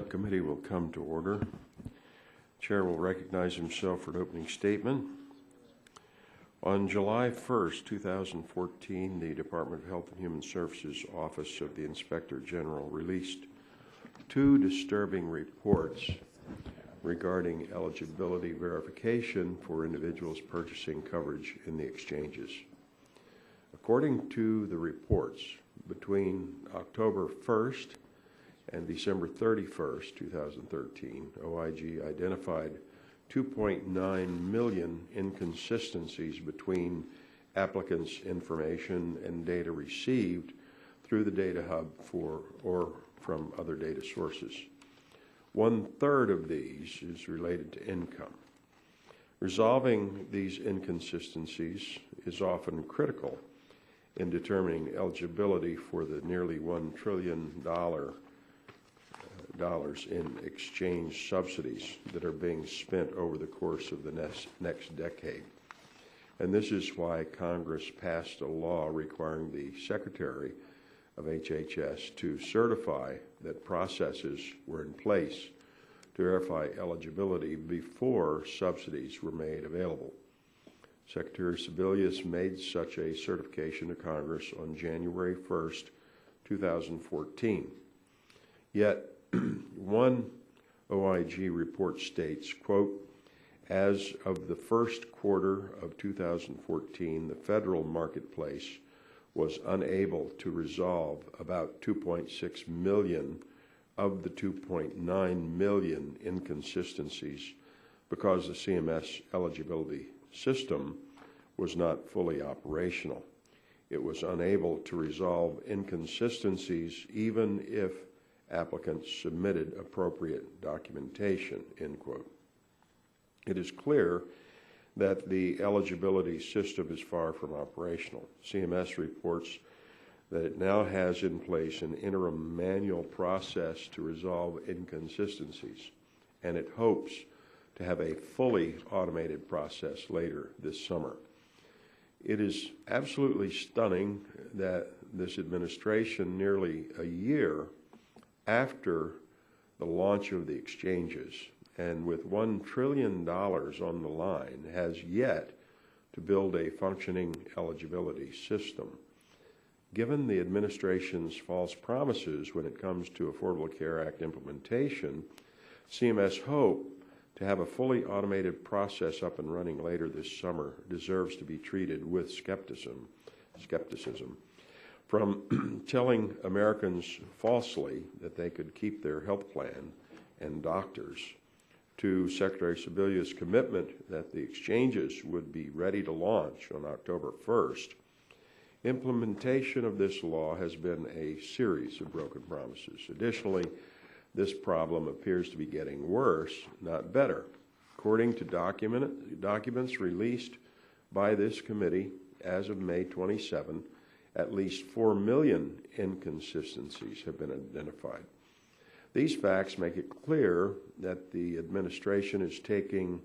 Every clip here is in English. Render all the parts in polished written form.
Committee will come to order. Chair will recognize himself for an opening statement. On July 1st, 2014, the Department of Health and Human Services Office of the Inspector General released two disturbing reports regarding eligibility verification for individuals purchasing coverage in the exchanges. According to the reports, between October 1st and December 31st, 2013, OIG identified 2.9 million inconsistencies between applicants' information and data received through the data hub or from other data sources. 1/3 of these is related to income. Resolving these inconsistencies is often critical in determining eligibility for the nearly $1 trillion in exchange subsidies that are being spent over the course of the next decade. And this is why Congress passed a law requiring the Secretary of HHS to certify that processes were in place to verify eligibility before subsidies were made available. Secretary Sebelius made such a certification to Congress on January 1st, 2014. Yet, one OIG report states, quote, as of the first quarter of 2014, the federal marketplace was unable to resolve about 2.6 million of the 2.9 million inconsistencies because the CMS eligibility system was not fully operational. It was unable to resolve inconsistencies even if applicants submitted appropriate documentation, end quote. It is clear that the eligibility system is far from operational. CMS reports that it now has in place an interim manual process to resolve inconsistencies, and it hopes to have a fully automated process later this summer. It is absolutely stunning that this administration, nearly a year after the launch of the exchanges and with $1 trillion on the line, has yet to build a functioning eligibility system. Given the administration's false promises when it comes to Affordable Care Act implementation, CMS hope to have a fully automated process up and running later this summer deserves to be treated with skepticism. From telling Americans falsely that they could keep their health plan and doctors, to Secretary Sebelius' commitment that the exchanges would be ready to launch on October 1st, implementation of this law has been a series of broken promises. Additionally, this problem appears to be getting worse, not better. According to documents released by this committee as of May 27, at least 4 million inconsistencies have been identified. These facts make it clear that the administration is taking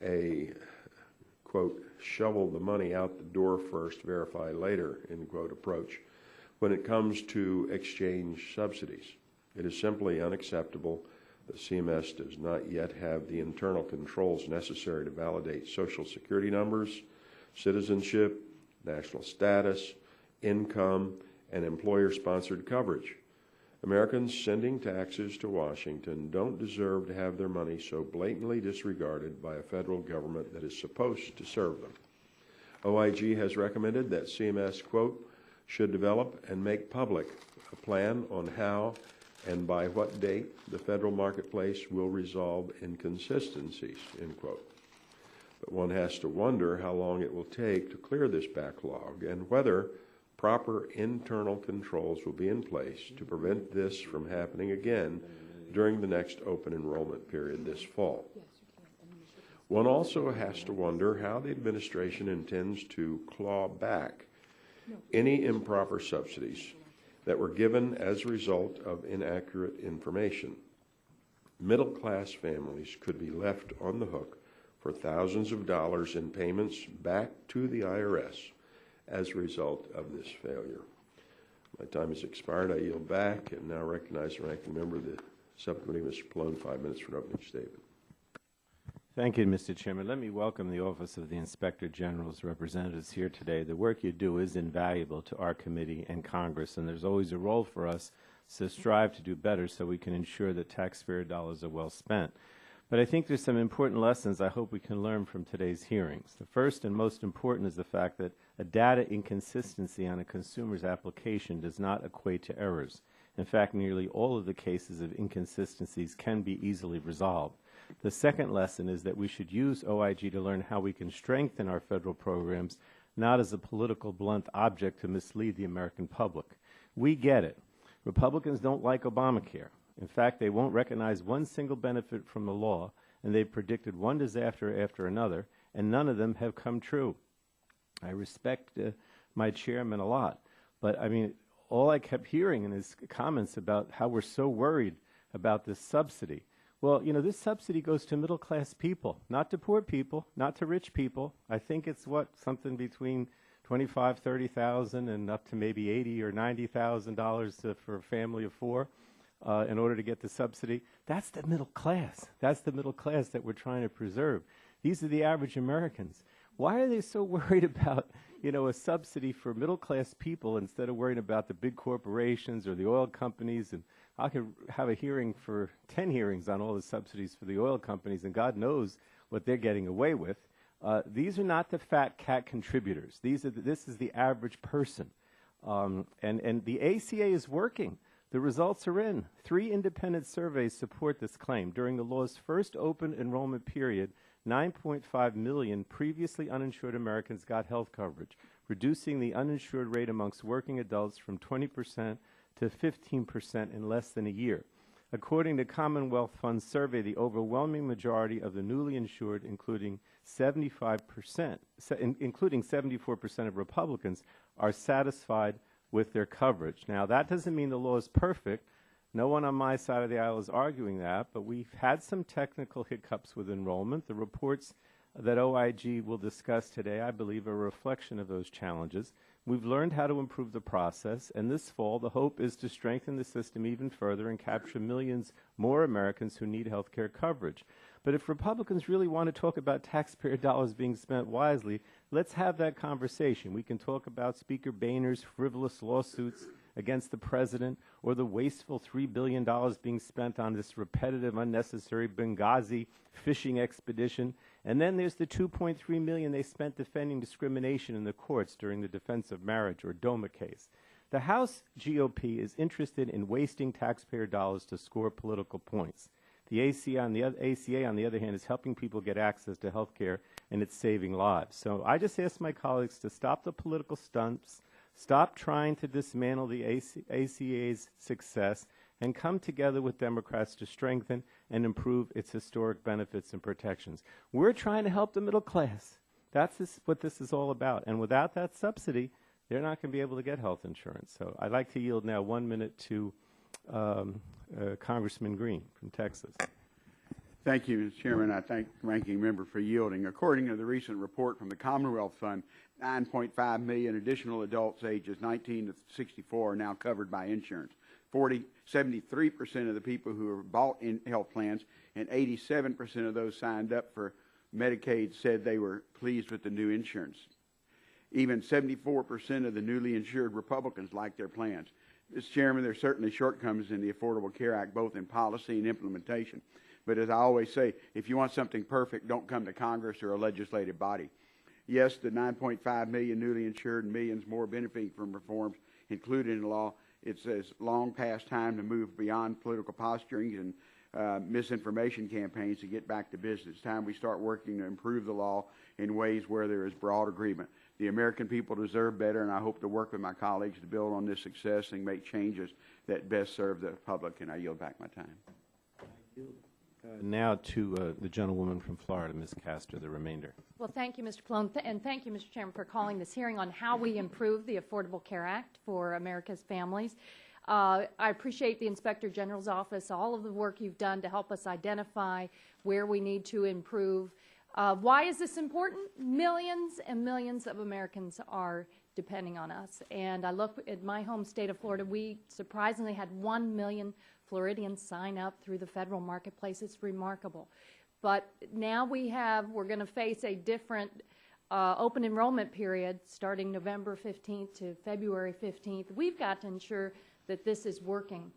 a, quote, shovel the money out the door first, verify later, end quote, approach when it comes to exchange subsidies. It is simply unacceptable that CMS does not yet have the internal controls necessary to validate Social Security numbers, citizenship, national status, income, and employer-sponsored coverage. Americans sending taxes to Washington don't deserve to have their money so blatantly disregarded by a federal government that is supposed to serve them. OIG has recommended that CMS, quote, should develop and make public a plan on how and by what date the federal marketplace will resolve inconsistencies, end quote. But one has to wonder how long it will take to clear this backlog and whether proper internal controls will be in place to prevent this from happening again during the next open enrollment period this fall. One also has to wonder how the administration intends to claw back any improper subsidies that were given as a result of inaccurate information. Middle-class families could be left on the hook for thousands of dollars in payments back to the IRS as a result of this failure. My time has expired. I yield back and now recognize the ranking member of the Subcommittee, Mr. Pallone, 5 minutes for an opening statement. Thank you, Mr. Chairman. Let me welcome the Office of the Inspector General's representatives here today. The work you do is invaluable to our committee and Congress, and there's always a role for us to strive to do better so we can ensure that taxpayer dollars are well spent. But I think there's some important lessons I hope we can learn from today's hearings. The first and most important is the fact that a data inconsistency on a consumer's application does not equate to errors. In fact, nearly all of the cases of inconsistencies can be easily resolved. The second lesson is that we should use OIG to learn how we can strengthen our federal programs, not as a political blunt object to mislead the American public. We get it. Republicans don't like Obamacare. In fact, they won't recognize one single benefit from the law, and they've predicted one disaster after another, and none of them have come true. I respect my chairman a lot, but I mean, all I kept hearing in his comments about how we're so worried about this subsidy. Well, you know, this subsidy goes to middle-class people, not to poor people, not to rich people. I think it's something between $25,000, $30,000 and up to maybe $80,000 or $90,000 for a family of four in order to get the subsidy. That's the middle class. That's the middle class that we're trying to preserve. These are the average Americans. Why are they so worried about, you know, a subsidy for middle-class people instead of worrying about the big corporations or the oil companies? And I could have a hearing for 10 hearings on all the subsidies for the oil companies, and God knows what they're getting away with. These are not the fat cat contributors. This is the average person. And the ACA is working. The results are in. 3 independent surveys support this claim. During the law's first open enrollment period, 9.5 million previously uninsured Americans got health coverage, reducing the uninsured rate amongst working adults from 20% to 15% in less than a year. According to Commonwealth Fund survey, the overwhelming majority of the newly insured, including 74% of Republicans, are satisfied with their coverage. Now, that doesn't mean the law is perfect. No one on my side of the aisle is arguing that, but we've had some technical hiccups with enrollment. The reports that OIG will discuss today, I believe, are a reflection of those challenges. We've learned how to improve the process, and this fall the hope is to strengthen the system even further and capture millions more Americans who need health care coverage. But if Republicans really want to talk about taxpayer dollars being spent wisely, let's have that conversation. We can talk about Speaker Boehner's frivolous lawsuits against the president, or the wasteful $3 billion being spent on this repetitive, unnecessary Benghazi fishing expedition. And then there's the $2.3 million they spent defending discrimination in the courts during the Defense of Marriage, or DOMA case. The House GOP is interested in wasting taxpayer dollars to score political points. The ACA, on the other hand, is helping people get access to health care, and it's saving lives. So I just ask my colleagues to stop the political stunts, stop trying to dismantle the ACA's success, and come together with Democrats to strengthen and improve its historic benefits and protections. We're trying to help the middle class. That's what this is all about. And without that subsidy, they're not going to be able to get health insurance. So I'd like to yield now 1 minute to Congressman Green from Texas. Thank you, Mr. Chairman. I thank the ranking member for yielding. According to the recent report from the Commonwealth Fund, 9.5 million additional adults ages 19 to 64 are now covered by insurance. 73% of the people who have bought in health plans and 87% of those signed up for Medicaid said they were pleased with the new insurance. Even 74% of the newly insured Republicans like their plans. Mr. Chairman, there are certainly shortcomings in the Affordable Care Act, both in policy and implementation. But as I always say, if you want something perfect, don't come to Congress or a legislative body. Yes, the 9.5 million newly insured and millions more benefiting from reforms included in the law. It's long past time to move beyond political posturing and misinformation campaigns to get back to business. It's time we start working to improve the law in ways where there is broad agreement. The American people deserve better, and I hope to work with my colleagues to build on this success and make changes that best serve the public, and I yield back my time. Thank you. Now to the gentlewoman from Florida, Ms. Castor, the remainder. Well, thank you, Mr. Pallone, and thank you, Mr. Chairman, for calling this hearing on how we improve the Affordable Care Act for America's families. I appreciate the Inspector General's office, all of the work you've done to help us identify where we need to improve. Why is this important? Millions and millions of Americans are depending on us. And I look at my home state of Florida, we surprisingly had 1 million Floridians sign up through the federal marketplace. It's remarkable. But now we're going to face a different open enrollment period starting November 15th to February 15th. We've got to ensure that this is working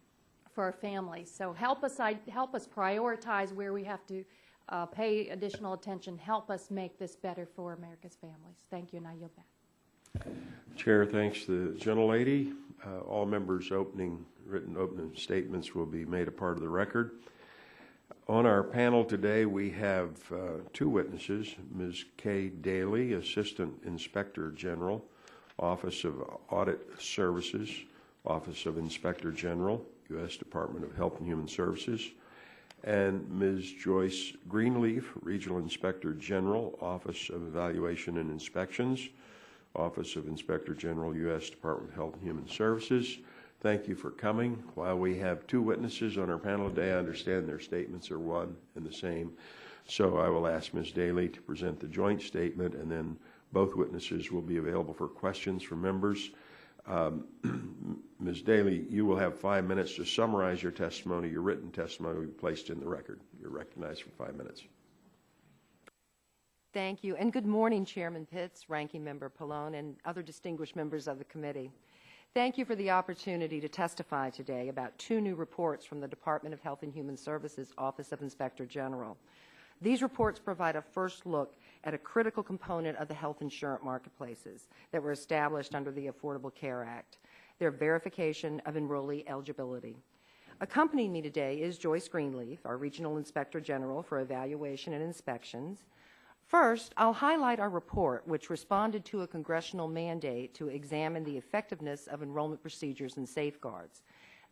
for our families. So help us prioritize where we have to pay additional attention. Help us make this better for America's families. Thank you, and I yield back. Chair thanks the gentlelady. All members' written opening statements will be made a part of the record. On our panel today, we have two witnesses, Ms. Kay Daly, Assistant Inspector General, Office of Audit Services, Office of Inspector General, U.S. Department of Health and Human Services, and Ms. Joyce Greenleaf, Regional Inspector General, Office of Evaluation and Inspections, Office of Inspector General, U.S. Department of Health and Human Services. Thank you for coming. While we have two witnesses on our panel today, I understand their statements are one and the same. So I will ask Ms. Daly to present the joint statement, and then both witnesses will be available for questions from members. Ms. Daly, you will have 5 minutes to summarize your testimony. Your written testimony will be placed in the record. You're recognized for 5 minutes. Thank you, and good morning, Chairman Pitts, Ranking Member Pallone, and other distinguished members of the committee. Thank you for the opportunity to testify today about two new reports from the Department of Health and Human Services Office of Inspector General. These reports provide a first look at a critical component of the health insurance marketplaces that were established under the Affordable Care Act, their verification of enrollee eligibility. Accompanying me today is Joyce Greenleaf, our Regional Inspector General for Evaluation and Inspections. First, I'll highlight our report, which responded to a congressional mandate to examine the effectiveness of enrollment procedures and safeguards.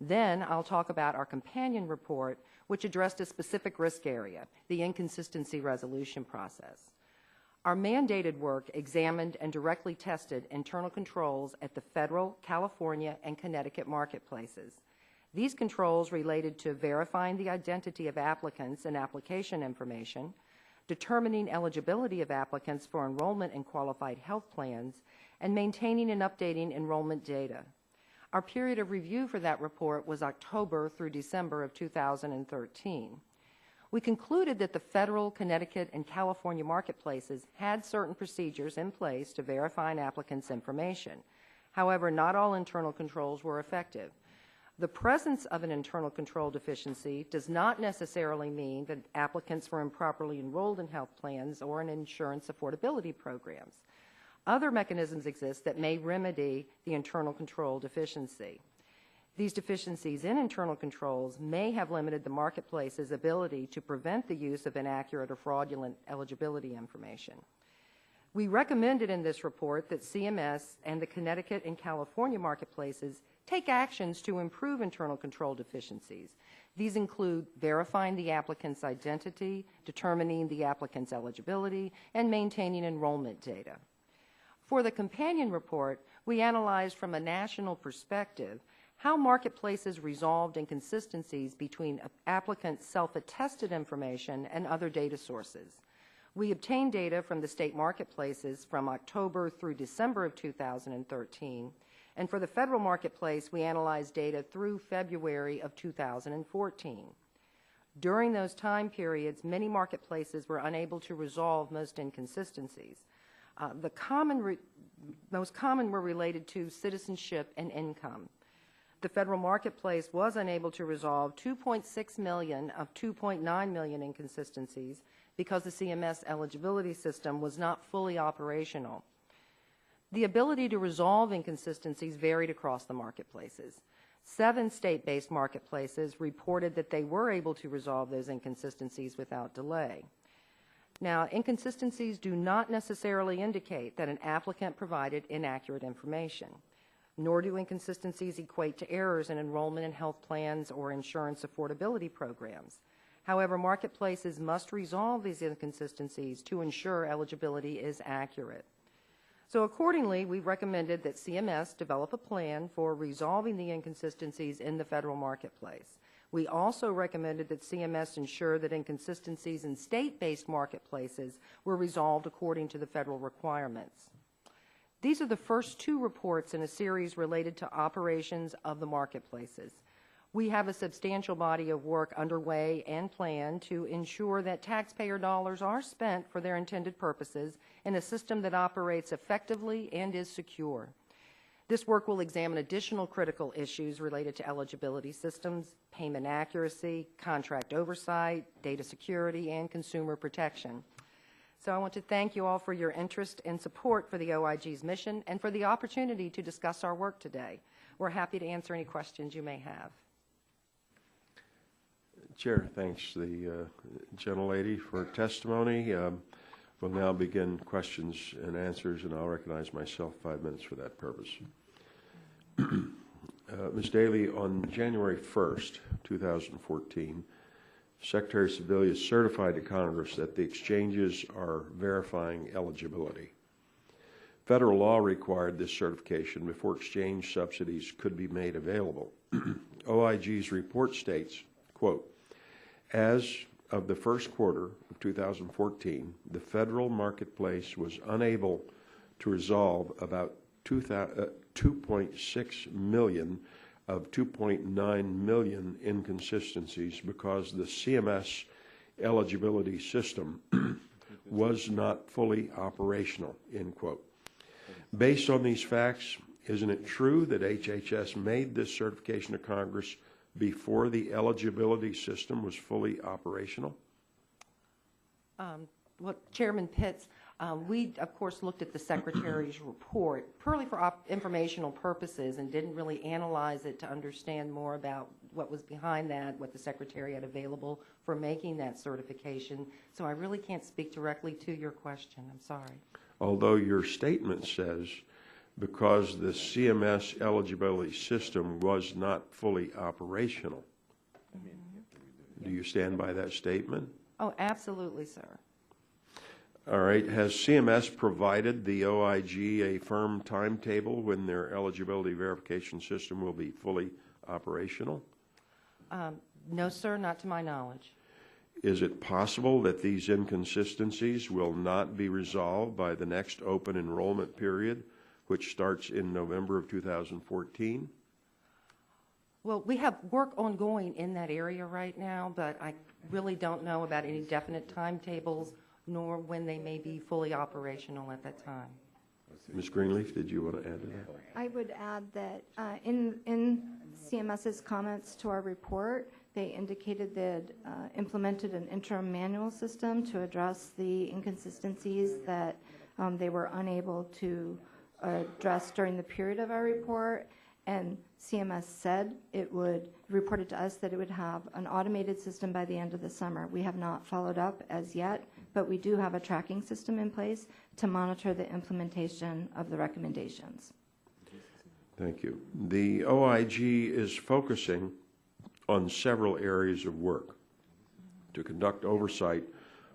Then I'll talk about our companion report, which addressed a specific risk area, the inconsistency resolution process. Our mandated work examined and directly tested internal controls at the federal, California, and Connecticut marketplaces. These controls related to verifying the identity of applicants and application information, determining eligibility of applicants for enrollment in qualified health plans, and maintaining and updating enrollment data. Our period of review for that report was October through December of 2013. We concluded that the federal, Connecticut, and California marketplaces had certain procedures in place to verify an applicant's information. However, not all internal controls were effective. The presence of an internal control deficiency does not necessarily mean that applicants were improperly enrolled in health plans or in insurance affordability programs. Other mechanisms exist that may remedy the internal control deficiency. These deficiencies in internal controls may have limited the marketplace's ability to prevent the use of inaccurate or fraudulent eligibility information. We recommended in this report that CMS and the Connecticut and California marketplaces take actions to improve internal control deficiencies. These include verifying the applicant's identity, determining the applicant's eligibility, and maintaining enrollment data. For the companion report, we analyzed from a national perspective how marketplaces resolved inconsistencies between applicants' self-attested information and other data sources. We obtained data from the state marketplaces from October through December of 2013, and for the federal marketplace, we analyzed data through February of 2014. During those time periods, many marketplaces were unable to resolve most inconsistencies. Most common were related to citizenship and income. The federal marketplace was unable to resolve 2.6 million of 2.9 million inconsistencies because the CMS eligibility system was not fully operational. The ability to resolve inconsistencies varied across the marketplaces. 7 state-based marketplaces reported that they were able to resolve those inconsistencies without delay. Now, inconsistencies do not necessarily indicate that an applicant provided inaccurate information, nor do inconsistencies equate to errors in enrollment in health plans or insurance affordability programs. However, marketplaces must resolve these inconsistencies to ensure eligibility is accurate. So accordingly, we recommended that CMS develop a plan for resolving the inconsistencies in the federal marketplace. We also recommended that CMS ensure that inconsistencies in state-based marketplaces were resolved according to the federal requirements. These are the first 2 reports in a series related to operations of the marketplaces. We have a substantial body of work underway and planned to ensure that taxpayer dollars are spent for their intended purposes in a system that operates effectively and is secure. This work will examine additional critical issues related to eligibility systems, payment accuracy, contract oversight, data security, and consumer protection. So I want to thank you all for your interest and support for the OIG's mission and for the opportunity to discuss our work today. We're happy to answer any questions you may have. Chair thanks the gentlelady for testimony. We'll now begin questions and answers, and I'll recognize myself 5 minutes for that purpose. Ms. Daly, on January 1st, 2014, Secretary Sebelius certified to Congress that the exchanges are verifying eligibility. Federal law required this certification before exchange subsidies could be made available. OIG's report states, quote, as of the first quarter of 2014, the federal marketplace was unable to resolve about 2.6 million of 2.9 million inconsistencies because the CMS eligibility system was not fully operational, end quote. Based on these facts, isn't it true that HHS made this certification to Congress before the eligibility system was fully operational? Well, Chairman Pitts, we, of course, looked at the Secretary's report purely for informational purposes and didn't really analyze it to understand more about what was behind that, what the Secretary had available for making that certification. So I really can't speak directly to your question. I'm sorry. Although your statement says because the CMS eligibility system was not fully operational. Do you stand by that statement? Oh, absolutely, sir. All right. Has CMS provided the OIG a firm timetable when their eligibility verification system will be fully operational? No, sir, not to my knowledge. Is it possible that these inconsistencies will not be resolved by the next open enrollment period, which starts in November of 2014? Well, we have work ongoing in that area right now, but I really don't know about any definite timetables nor when they may be fully operational at that time. Ms. Greenleaf, did you want to add to that? I would add that in CMS's comments to our report, they indicated they had implemented an interim manual system to address the inconsistencies that they were unable to address during the period of our report. And CMS said it would, reported to us that it would have an automated system by the end of the summer. We have not followed up as yet, but we do have a tracking system in place to monitor the implementation of the recommendations. Thank you. The OIG is focusing on several areas of work to conduct oversight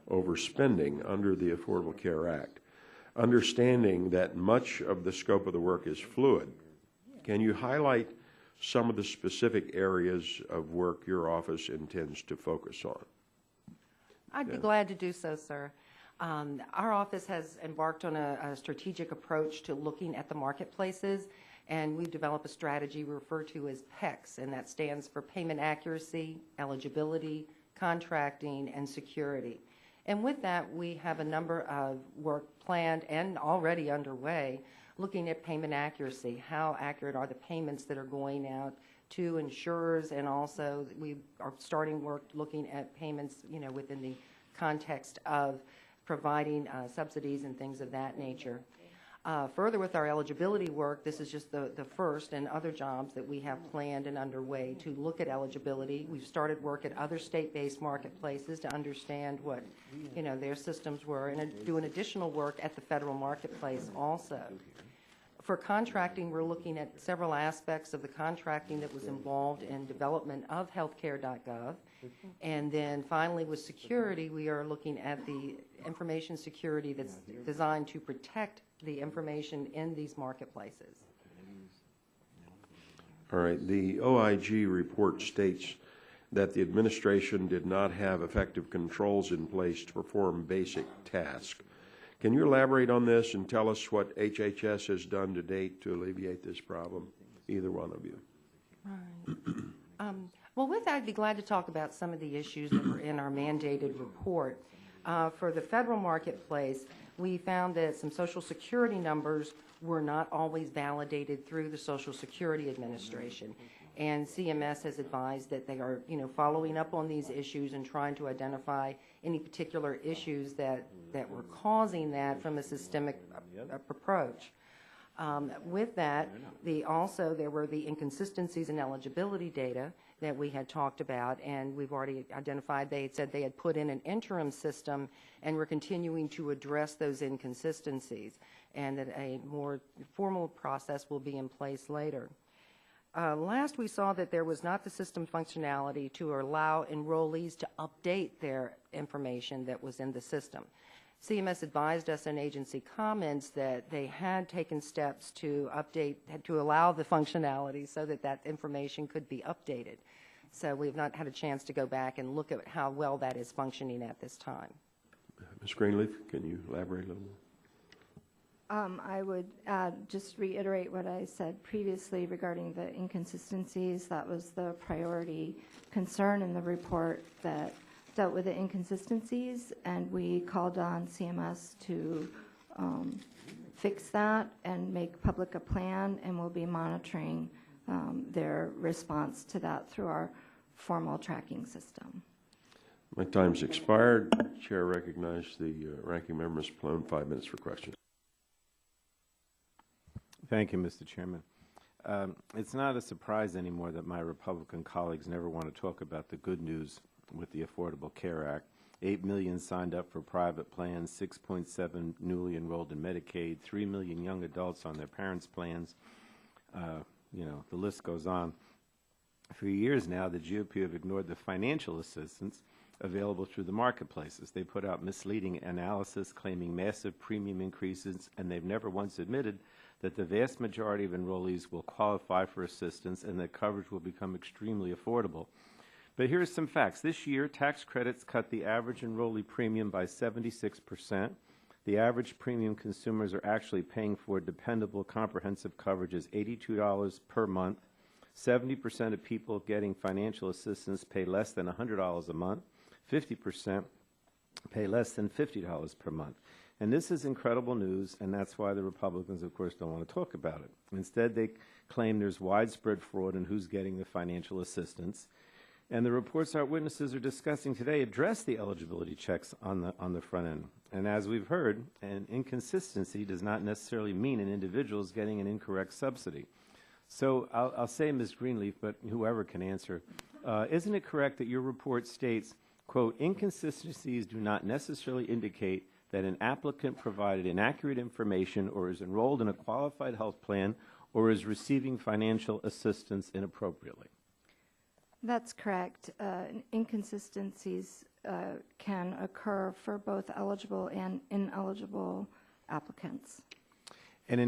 over spending under the Affordable Care Act. Understanding that much of the scope of the work is fluid, can you highlight some of the specific areas of work your office intends to focus on? I'd be glad to do so, sir. Our office has embarked on a strategic approach to looking at the marketplaces, and we've developed a strategy we refer to as PECS, and that stands for Payment Accuracy, Eligibility, Contracting, and Security. And with that, we have a number of work planned and already underway looking at payment accuracy. How accurate are the payments that are going out to insurers, and also we are starting work looking at payments, within the context of providing subsidies and things of that nature. Further, with our eligibility work, this is just the first and other jobs that we have planned and underway to look at eligibility. We've started work at other state-based marketplaces to understand what, their systems were, and doing additional work at the federal marketplace also. For contracting, we're looking at several aspects of the contracting that was involved in development of healthcare.gov. And then finally, with security, we are looking at the information security that's designed to protect the information in these marketplaces. All right. The OIG report states that the administration did not have effective controls in place to perform basic tasks. Can you elaborate on this and tell us what HHS has done to date to alleviate this problem, either one of you? Right. Well, with that, I'd be glad to talk about some of the issues that were in our mandated report. For the federal marketplace, we found that some Social Security numbers were not always validated through the Social Security Administration. And CMS has advised that they are, following up on these issues and trying to identify any particular issues that were causing that from a systemic approach. With that, there were the inconsistencies in eligibility data that we had talked about, and we've already identified. They had said they had put in an interim system and were continuing to address those inconsistencies, and that a more formal process will be in place later. Last, we saw that there was not the system functionality to allow enrollees to update their information that was in the system. CMS advised us in agency comments that they had taken steps to update, to allow the functionality so that that information could be updated. So we've not had a chance to go back and look at how well that is functioning at this time. Ms. Greenleaf, can you elaborate a little more? I would just reiterate what I said previously regarding the inconsistencies. That was the priority concern in the report that dealt with the inconsistencies, and we called on CMS to fix that and make public a plan, and we'll be monitoring their response to that through our formal tracking system. My time's expired. Chair recognizes the ranking member, Ms. Pallone, 5 minutes for questions. Thank you, Mr. Chairman. It's not a surprise anymore that my Republican colleagues never want to talk about the good news with the Affordable Care Act. 8 million signed up for private plans, 6.7 newly enrolled in Medicaid, 3 million young adults on their parents' plans. The list goes on. For years now, the GOP have ignored the financial assistance available through the marketplaces. They put out misleading analysis claiming massive premium increases, and they've never once admitted that the vast majority of enrollees will qualify for assistance and that coverage will become extremely affordable. But here are some facts. This year, tax credits cut the average enrollee premium by 76%. The average premium consumers are actually paying for dependable comprehensive coverage is $82 per month. 70% of people getting financial assistance pay less than $100 a month. 50% pay less than $50 per month. And this is incredible news, and that's why the Republicans, of course, don't want to talk about it. Instead, they claim there's widespread fraud in who's getting the financial assistance. And the reports our witnesses are discussing today address the eligibility checks on the front end. And as we've heard, an inconsistency does not necessarily mean an individual is getting an incorrect subsidy. So I'll say, Ms. Greenleaf, but whoever can answer, isn't it correct that your report states, quote, inconsistencies do not necessarily indicate that an applicant provided inaccurate information or is enrolled in a qualified health plan or is receiving financial assistance inappropriately? That's correct. Inconsistencies can occur for both eligible and ineligible applicants. And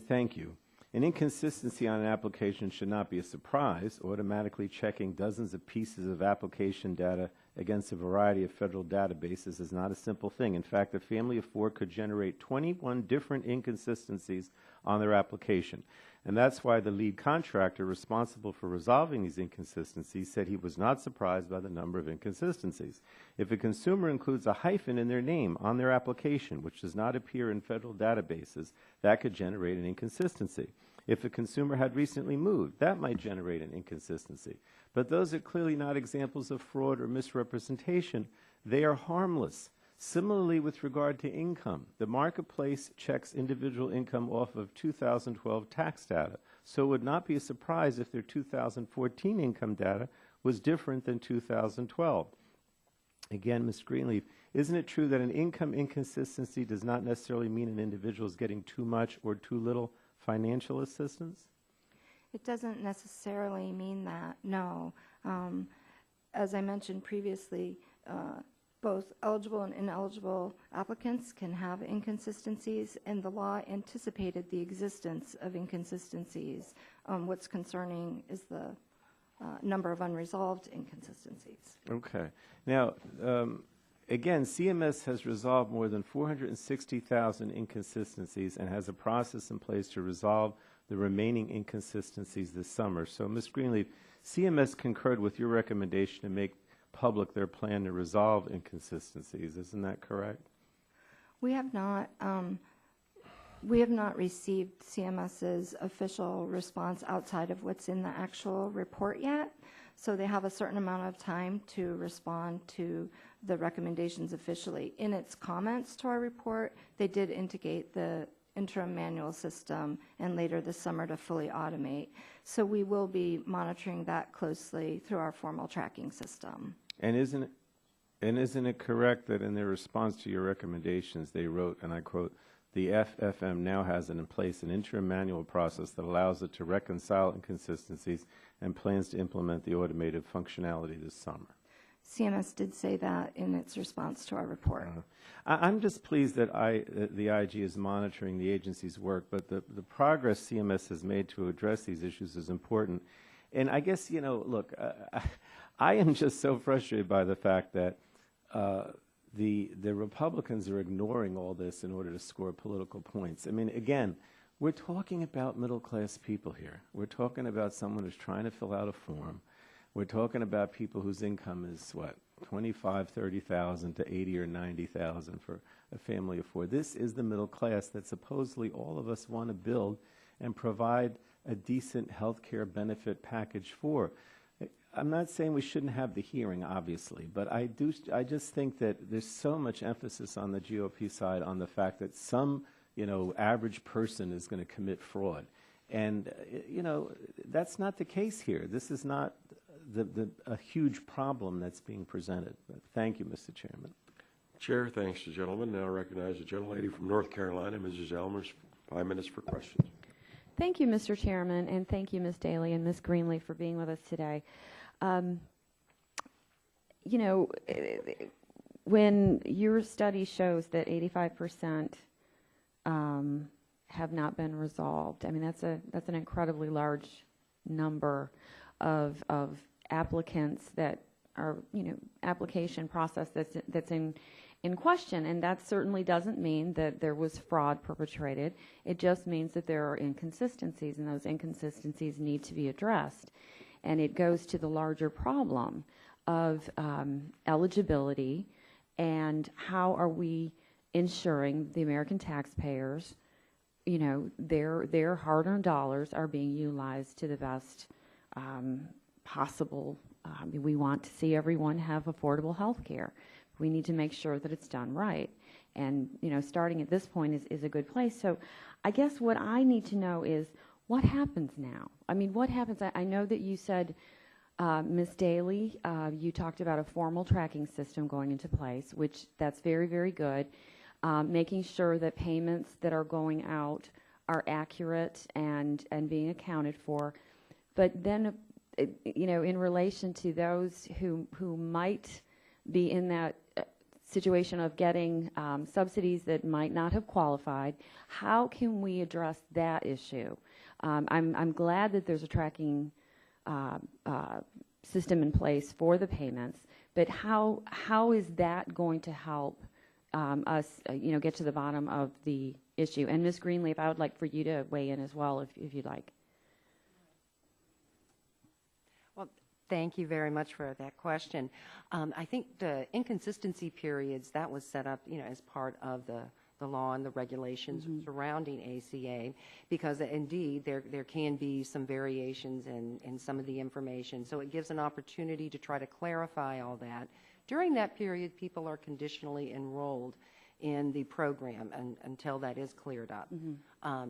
thank you. An inconsistency on an application should not be a surprise. Automatically checking dozens of pieces of application data against a variety of federal databases is not a simple thing. In fact, a family of 4 could generate 21 different inconsistencies on their application. And that's why the lead contractor responsible for resolving these inconsistencies said he was not surprised by the number of inconsistencies. If a consumer includes a hyphen in their name on their application, which does not appear in federal databases, that could generate an inconsistency. If a consumer had recently moved, that might generate an inconsistency. But those are clearly not examples of fraud or misrepresentation. They are harmless. Similarly, with regard to income, the marketplace checks individual income off of 2012 tax data. So it would not be a surprise if their 2014 income data was different than 2012. Again, Ms. Greenleaf, isn't it true that an income inconsistency does not necessarily mean an individual is getting too much or too little financial assistance? It doesn't necessarily mean that, no. As I mentioned previously, both eligible and ineligible applicants can have inconsistencies, and the law anticipated the existence of inconsistencies. What's concerning is the number of unresolved inconsistencies. Okay. Now, again, CMS has resolved more than 460,000 inconsistencies and has a process in place to resolve the remaining inconsistencies this summer. So, Ms. Greenleaf, CMS concurred with your recommendation to make public their plan to resolve inconsistencies. Isn't that correct? We have not received CMS's official response outside of what's in the actual report yet. So they have a certain amount of time to respond to the recommendations officially. In its comments to our report, they did indicate the interim manual system and later this summer to fully automate. So we will be monitoring that closely through our formal tracking system. And isn't it correct that in their response to your recommendations, they wrote, and I quote, "The FFM now has in place an interim manual process that allows it to reconcile inconsistencies and plans to implement the automated functionality this summer." CMS did say that in its response to our report. I'm just pleased that the IG is monitoring the agency's work, but the progress CMS has made to address these issues is important. And I guess, look, I am just so frustrated by the fact that the Republicans are ignoring all this in order to score political points. I mean, again, we're talking about middle-class people here. We're talking about someone who's trying to fill out a form. We're talking about people whose income is, what, $25,000, $30,000 to $80,000 or $90,000 for a family of four. This is the middle class that supposedly all of us want to build and provide a decent health care benefit package for. I'm not saying we shouldn't have the hearing, obviously, but I just think that there's so much emphasis on the GOP side on the fact that some, average person is going to commit fraud. And, that's not the case here. This is not a huge problem that's being presented. But thank you, Mr. Chairman. Chair, thanks to the gentleman. Now recognize the gentlelady from North Carolina, Mrs. Elmers, 5 minutes for questions. Thank you, Mr. Chairman, and thank you, Ms. Daly and Ms. Greenlee, for being with us today. When your study shows that 85% have not been resolved, I mean, that's an incredibly large number of applicants that are, application process that's in question, and that certainly doesn't mean that there was fraud perpetrated. It just means that there are inconsistencies, and those inconsistencies need to be addressed. And it goes to the larger problem of eligibility and how are we ensuring the American taxpayers, their hard-earned dollars are being utilized to the best possible. We want to see everyone have affordable health care. We need to make sure that it's done right. And, starting at this point is a good place. So I guess what I need to know is what happens now? I mean, what happens? I know that you said, Ms. Daly, you talked about a formal tracking system going into place, which that's very, very good. Making sure that payments that are going out are accurate and being accounted for. But then, in relation to those who might be in that situation of getting subsidies that might not have qualified, how can we address that issue? I'm glad that there's a tracking system in place for the payments, but how is that going to help us, get to the bottom of the issue? And Ms. Greenlee, if I would like for you to weigh in as well, if you'd like. Well, thank you very much for that question. I think the inconsistency periods, that was set up, as part of the law and the regulations surrounding ACA, because indeed there can be some variations in some of the information. So it gives an opportunity to try to clarify all that. During that period, people are conditionally enrolled in the program until that is cleared up. I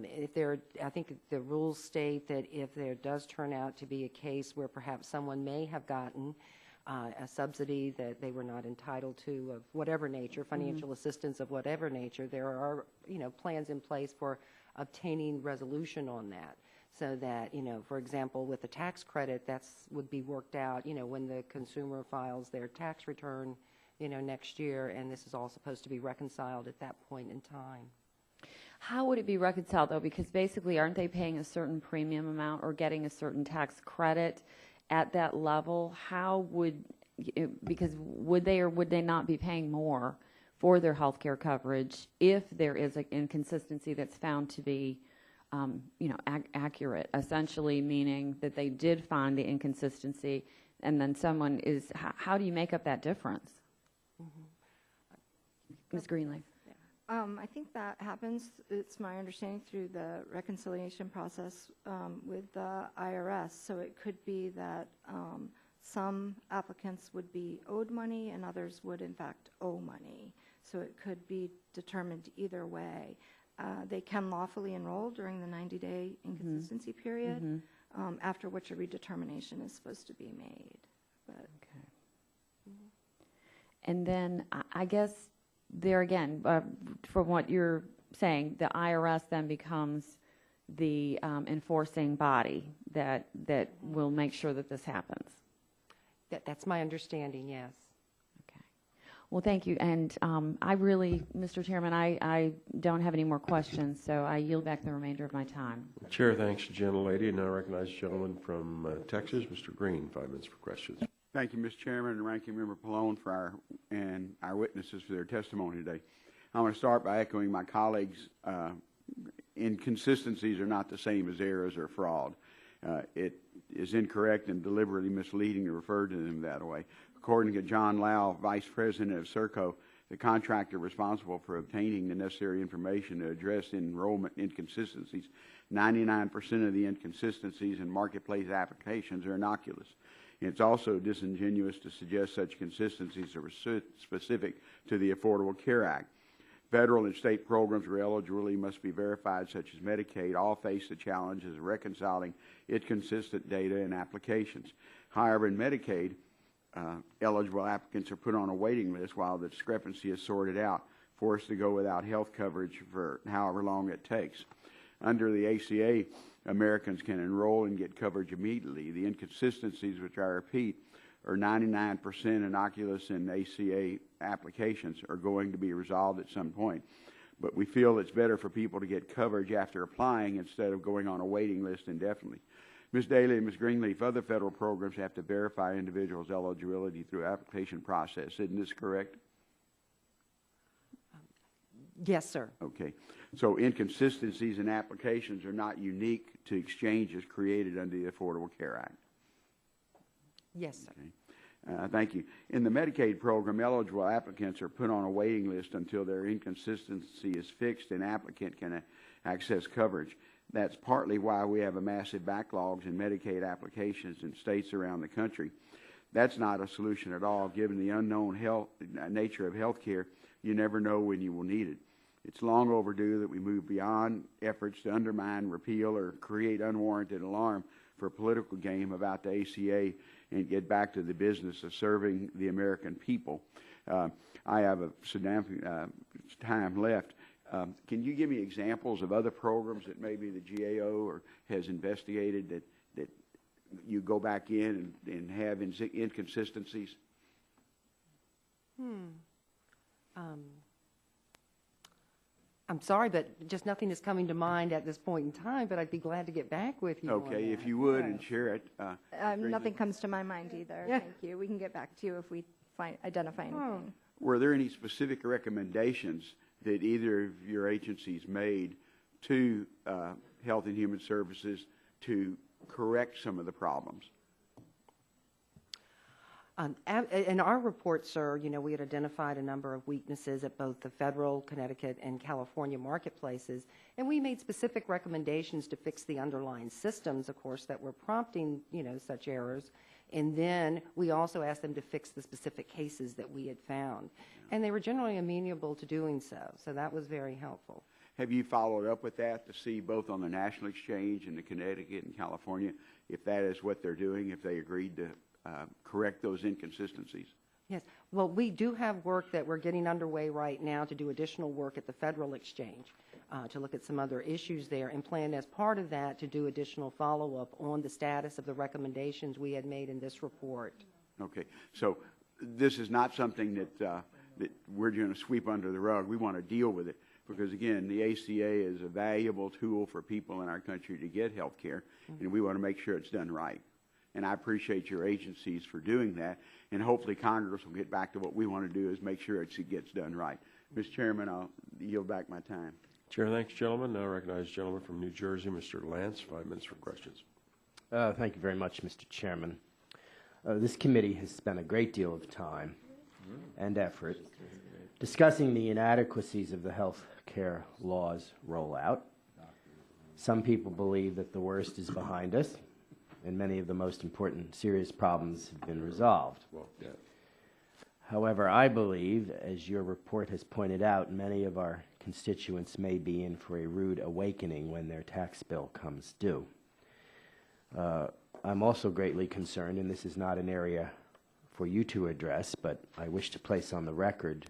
think the rules state that if there does turn out to be a case where perhaps someone may have gotten a subsidy that they were not entitled to of whatever nature, financial assistance of whatever nature, there are, plans in place for obtaining resolution on that. So that, for example, with the tax credit, would be worked out, when the consumer files their tax return, next year, and this is all supposed to be reconciled at that point in time. How would it be reconciled, though? Because basically, aren't they paying a certain premium amount or getting a certain tax credit at that level? Because would they or would they not be paying more for their health care coverage if there is an inconsistency that's found to be accurate, essentially meaning that they did find the inconsistency, and then someone is, how do you make up that difference? Ms. Greenleaf. I think that happens, it's my understanding, through the reconciliation process with the IRS. So it could be that some applicants would be owed money and others would in fact owe money. So it could be determined either way. They can lawfully enroll during the 90-day inconsistency period, after which a redetermination is supposed to be made. But Okay. And then I guess there again, from what you're saying, the IRS then becomes the enforcing body that will make sure that this happens. That's my understanding, yes. Okay. Well, thank you. And I really, Mr. Chairman, I don't have any more questions, so I yield back the remainder of my time. Chair thanks the gentlelady, and now I recognize the gentleman from Texas, Mr. Green, 5 minutes for questions. Thank you, Mr. Chairman and Ranking Member Pallone for our witnesses for their testimony today. I want to start by echoing my colleagues. Inconsistencies are not the same as errors or fraud. It is incorrect and deliberately misleading to refer to them that way. According to John Lau, Vice President of Serco, the contractor responsible for obtaining the necessary information to address enrollment inconsistencies, 99% of the inconsistencies in marketplace applications are innocuous. It's also disingenuous to suggest such consistencies are specific to the Affordable Care Act. Federal and state programs where eligibility must be verified, such as Medicaid, all face the challenges of reconciling inconsistent data and applications. However, in Medicaid, eligible applicants are put on a waiting list while the discrepancy is sorted out, forced to go without health coverage for however long it takes. Under the ACA, Americans can enroll and get coverage immediately. The inconsistencies, which I repeat, are 99% innocuous in ACA applications, are going to be resolved at some point. But we feel it's better for people to get coverage after applying instead of going on a waiting list indefinitely. Ms. Daly and Ms. Greenleaf, other federal programs have to verify individuals' eligibility through application process. Isn't this correct? Yes, sir. Okay. So inconsistencies in applications are not unique to exchanges created under the Affordable Care Act. Yes, sir. Okay. Thank you. In the Medicaid program, eligible applicants are put on a waiting list until their inconsistency is fixed and applicant can access coverage. That's partly why we have a massive backlogs in Medicaid applications in states around the country. That's not a solution at all. Given the unknown nature of health care, you never know when you will need it. It's long overdue that we move beyond efforts to undermine, repeal, or create unwarranted alarm for a political game about the ACA and get back to the business of serving the American people. I have time left. Can you give me examples of other programs that maybe the GAO has investigated that you go back in and have inconsistencies? I'm sorry, but just nothing is coming to mind at this point in time, but I'd be glad to get back with you on Okay, if that. you would, and share it. nothing comes to my mind either. Yeah. Thank you. We can get back to you if we identify anything. Were there any specific recommendations that either of your agencies made to Health and Human Services to correct some of the problems? In our report, sir, we had identified a number of weaknesses at both the federal, Connecticut, and California marketplaces, and we made specific recommendations to fix the underlying systems, of course, that were prompting, such errors. And then we also asked them to fix the specific cases that we had found. And they were generally amenable to doing so, so that was very helpful. Have you followed up with that to see both on the national exchange in the Connecticut and California if that is what they're doing, if they agreed to correct those inconsistencies? Yes. Well, we do have work that we're getting underway right now to do additional work at the federal exchange to look at some other issues there and plan as part of that to do additional follow-up on the status of the recommendations we had made in this report. Okay. So this is not something that we're going to sweep under the rug. We want to deal with it because, again, the ACA is a valuable tool for people in our country to get health care, and we want to make sure it's done right. And I appreciate your agencies for doing that. And hopefully Congress will get back to what we want to do is make sure it gets done right. Mr. Chairman, I'll yield back my time. Chair thanks, gentlemen. Now recognize the gentleman from New Jersey, Mr. Lance, 5 minutes for questions. Thank you very much, Mr. Chairman. This committee has spent a great deal of time and effort discussing the inadequacies of the health care law's rollout. Some people believe that the worst is behind us, and many of the most important serious problems have been resolved. Well, yeah. However, I believe, as your report has pointed out, many of our constituents may be in for a rude awakening when their tax bill comes due. I'm also greatly concerned, and this is not an area for you to address, but I wish to place on the record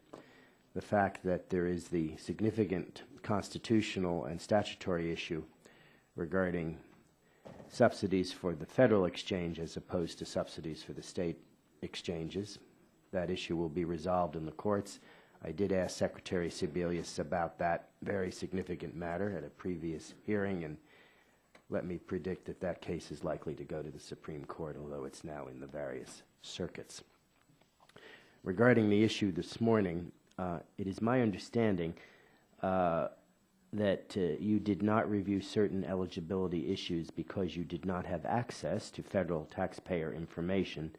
the fact that there is the significant constitutional and statutory issue regarding subsidies for the federal exchange as opposed to subsidies for the state exchanges. That issue will be resolved in the courts. I did ask Secretary Sebelius about that very significant matter at a previous hearing, and let me predict that that case is likely to go to the Supreme Court, although it's now in the various circuits. Regarding the issue this morning, it is my understanding that you did not review certain eligibility issues because you did not have access to federal taxpayer information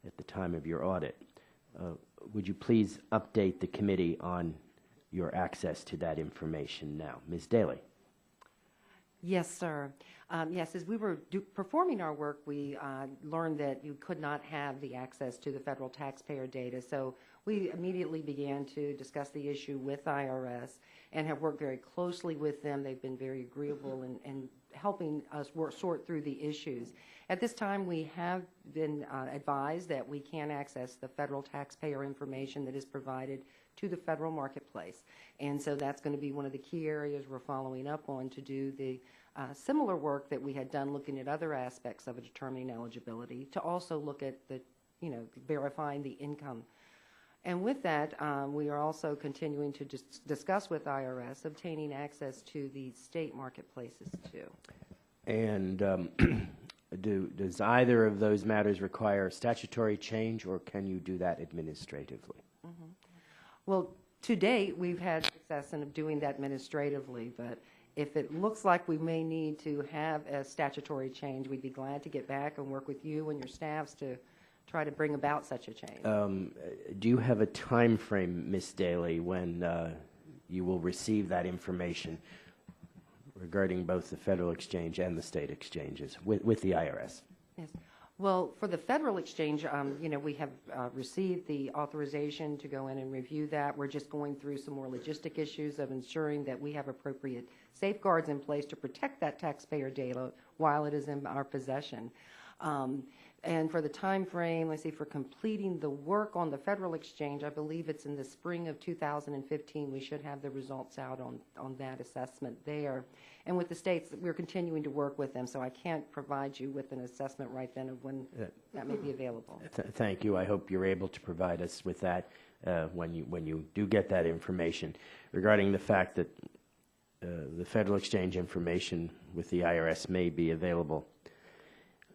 at the time of your audit. Would you please update the committee on your access to that information now? Ms. Daly. Yes, sir. Yes, as we were performing our work, we learned that you could not have the access to the federal taxpayer data. So we immediately began to discuss the issue with IRS and have worked very closely with them. They've been very agreeable in helping us sort through the issues. At this time, we have been advised that we can access the federal taxpayer information that is provided to the federal marketplace. And so that's going to be one of the key areas we're following up on to do the similar work that we had done looking at other aspects of determining eligibility, to also look at the, verifying the income. And with that, we are also continuing to discuss with IRS obtaining access to the state marketplaces too. And does either of those matters require statutory change, or can you do that administratively? Mm-hmm. Well, to date, we've had success in doing that administratively, but if it looks like we may need to have a statutory change, we'd be glad to get back and work with you and your staffs to try to bring about such a change. Do you have a time frame, Ms. Daly, when you will receive that information regarding both the federal exchange and the state exchanges with the IRS? Yes. Well, for the federal exchange, we have received the authorization to go in and review that. We're just going through some more logistic issues of ensuring that we have appropriate safeguards in place to protect that taxpayer data while it is in our possession. And for the time frame, let's see, for completing the work on the federal exchange, I believe it's in the spring of 2015. We should have the results out on that assessment there. And with the states, we're continuing to work with them, so I can't provide you with an assessment right then of when that may be available. Thank you. I hope you're able to provide us with that when you do get that information. Regarding the fact that the federal exchange information with the IRS may be available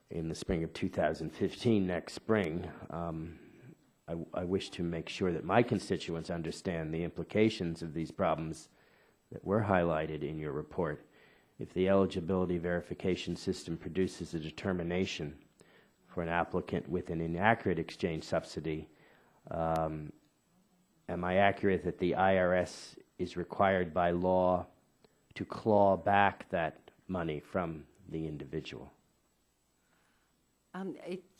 in the spring of 2015, next spring, I wish to make sure that my constituents understand the implications of these problems that were highlighted in your report. If the eligibility verification system produces a determination for an applicant with an inaccurate exchange subsidy, am I accurate that the IRS is required by law to claw back that money from the individual?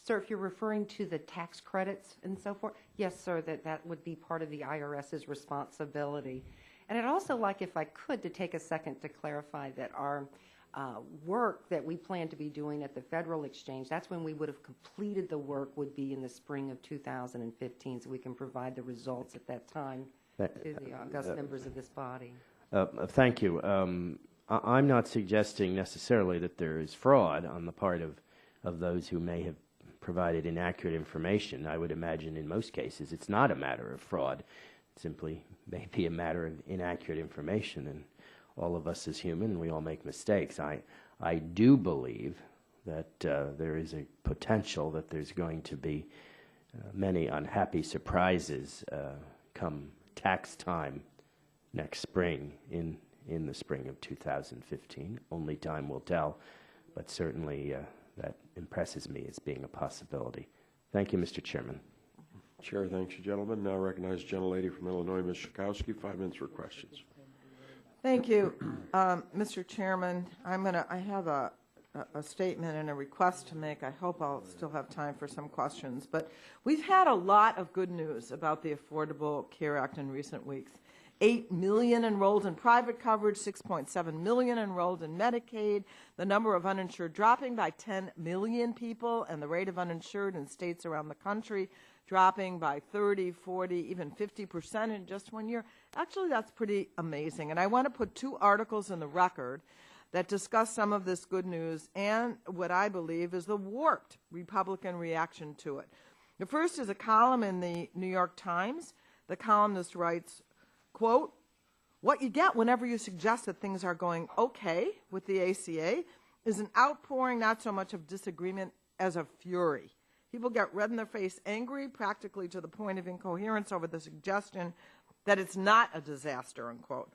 Sir, if you're referring to the tax credits and so forth, yes, sir, that would be part of the IRS's responsibility. And I'd also like, if I could, to take a second to clarify that our work that we plan to be doing at the federal exchange, that's when we would have completed the work, would be in the spring of 2015, so we can provide the results at that time to the august members of this body. Thank you. I'm not suggesting necessarily that there is fraud on the part of those who may have provided inaccurate information. I would imagine in most cases it's not a matter of fraud. It simply may be a matter of inaccurate information, and all of us as human, we all make mistakes. I do believe that there is a potential that there's going to be many unhappy surprises come tax time next spring in in the spring of 2015. Only time will tell, but certainly that impresses me as being a possibility. Thank you, Mr. Chairman. Chair thanks you, gentlemen. Now recognize the gentlelady from Illinois, Ms. Schakowsky. 5 minutes for questions. Thank you, Mr. Chairman. I have a statement and a request to make. I hope I'll still have time for some questions. But we've had a lot of good news about the Affordable Care Act in recent weeks. 8 million enrolled in private coverage, 6.7 million enrolled in Medicaid, the number of uninsured dropping by 10 million people, and the rate of uninsured in states around the country dropping by 30, 40, even 50% in just 1 year. Actually, that's pretty amazing. And I want to put 2 articles in the record that discuss some of this good news and what I believe is the warped Republican reaction to it. The first is a column in the New York Times. The columnist writes, quote, "What you get whenever you suggest that things are going okay with the ACA is an outpouring not so much of disagreement as of fury. People get red in their face, angry, practically to the point of incoherence over the suggestion that it's not a disaster," unquote.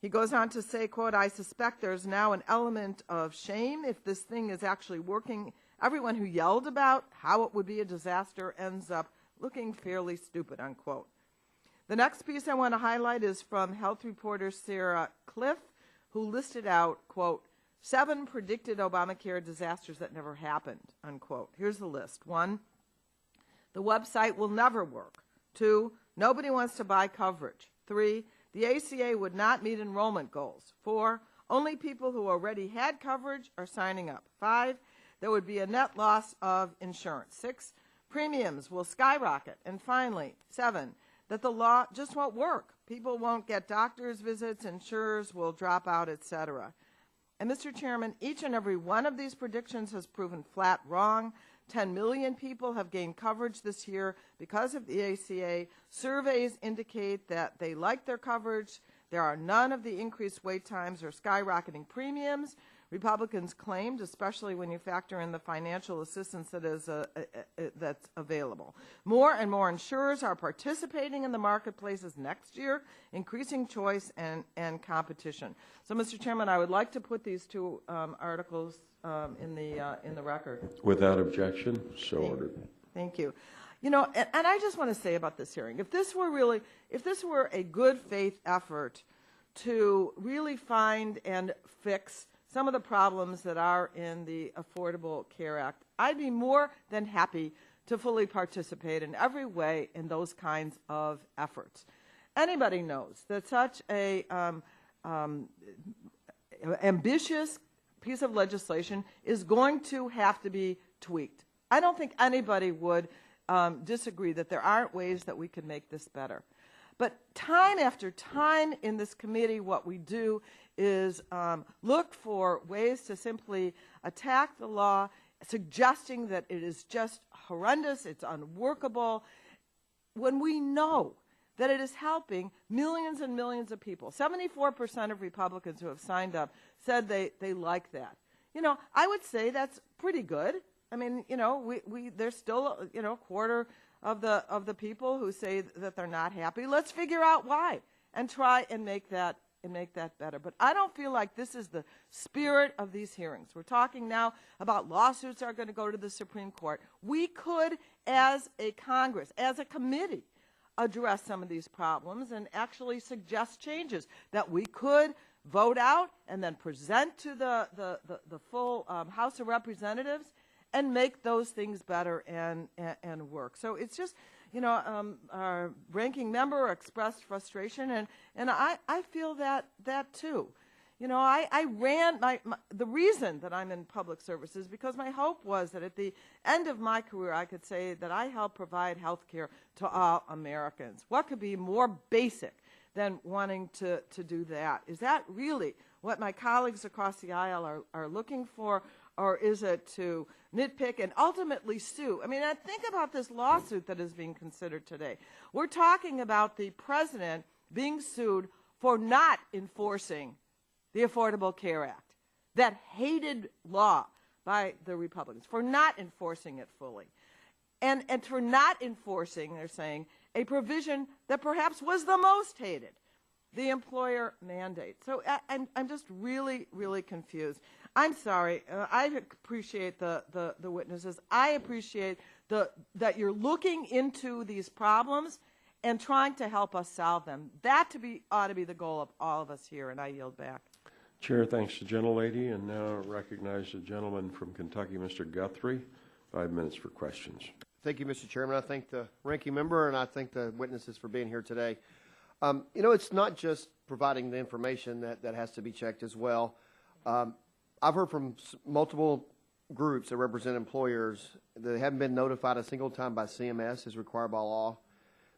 He goes on to say, quote, "I suspect there's now an element of shame if this thing is actually working. Everyone who yelled about how it would be a disaster ends up looking fairly stupid," unquote. The next piece I want to highlight is from health reporter Sarah Cliff, who listed out, quote, 7 predicted Obamacare disasters that never happened, unquote. Here's the list. 1, the website will never work. 2, nobody wants to buy coverage. 3, the ACA would not meet enrollment goals. 4, only people who already had coverage are signing up. 5, there would be a net loss of insurance. 6, premiums will skyrocket. And finally, 7, that the law just won't work. People won't get doctor's visits, insurers will drop out, etc. And Mr. Chairman, each and every one of these predictions has proven flat wrong. 10 million people have gained coverage this year because of the ACA. Surveys indicate that they like their coverage. There are none of the increased wait times or skyrocketing premiums. Republicans claimed, especially when you factor in the financial assistance that is that's available. More and more insurers are participating in the marketplaces next year, increasing choice and competition. So, Mr. Chairman, I would like to put these 2 articles in the record. Without objection, so ordered. Thank you. You know, and I just want to say about this hearing, if this were a good faith effort to really find and fix some of the problems that are in the Affordable Care Act, I'd be more than happy to fully participate in every way in those kinds of efforts. Anybody knows that such a ambitious piece of legislation is going to have to be tweaked. I don't think anybody would disagree that there aren't ways that we can make this better. But time after time in this committee, what we do is look for ways to simply attack the law, suggesting that it is just horrendous, it's unworkable, when we know that it is helping millions and millions of people. 74% of Republicans who have signed up said they like that. You know, I would say that's pretty good. I mean, you know, there's still, you know, a quarter of the people who say that they're not happy. Let's figure out why and try and make that better. But I don't feel like this is the spirit of these hearings. We're talking now about lawsuits that are going to go to the Supreme Court. We could, as a Congress, as a committee, address some of these problems and actually suggest changes that we could vote out and then present to the full House of Representatives and make those things better and work. So it's just, you know, our ranking member expressed frustration, and I feel that too. You know, I ran, the reason that I'm in public service is because my hope was that at the end of my career I could say that I helped provide health care to all Americans. What could be more basic than wanting to do that? Is that really what my colleagues across the aisle are looking for? Or is it to nitpick and ultimately sue? I mean, I think about this lawsuit that is being considered today. We're talking about the president being sued for not enforcing the Affordable Care Act, that hated law by the Republicans, for not enforcing it fully. And for not enforcing, they're saying, a provision that perhaps was the most hated. the employer mandate. So I'm just really, really confused. I'm sorry. I appreciate the witnesses. I appreciate that you're looking into these problems and trying to help us solve them. That ought to be the goal of all of us here, and I yield back. Chair thanks the gentlelady, and now recognize the gentleman from Kentucky, Mr. Guthrie. 5 minutes for questions. Thank you, Mr. Chairman. I thank the ranking member, and I thank the witnesses for being here today. You know, it's not just providing the information that has to be checked as well. I've heard from multiple groups that represent employers that haven't been notified a single time by CMS as required by law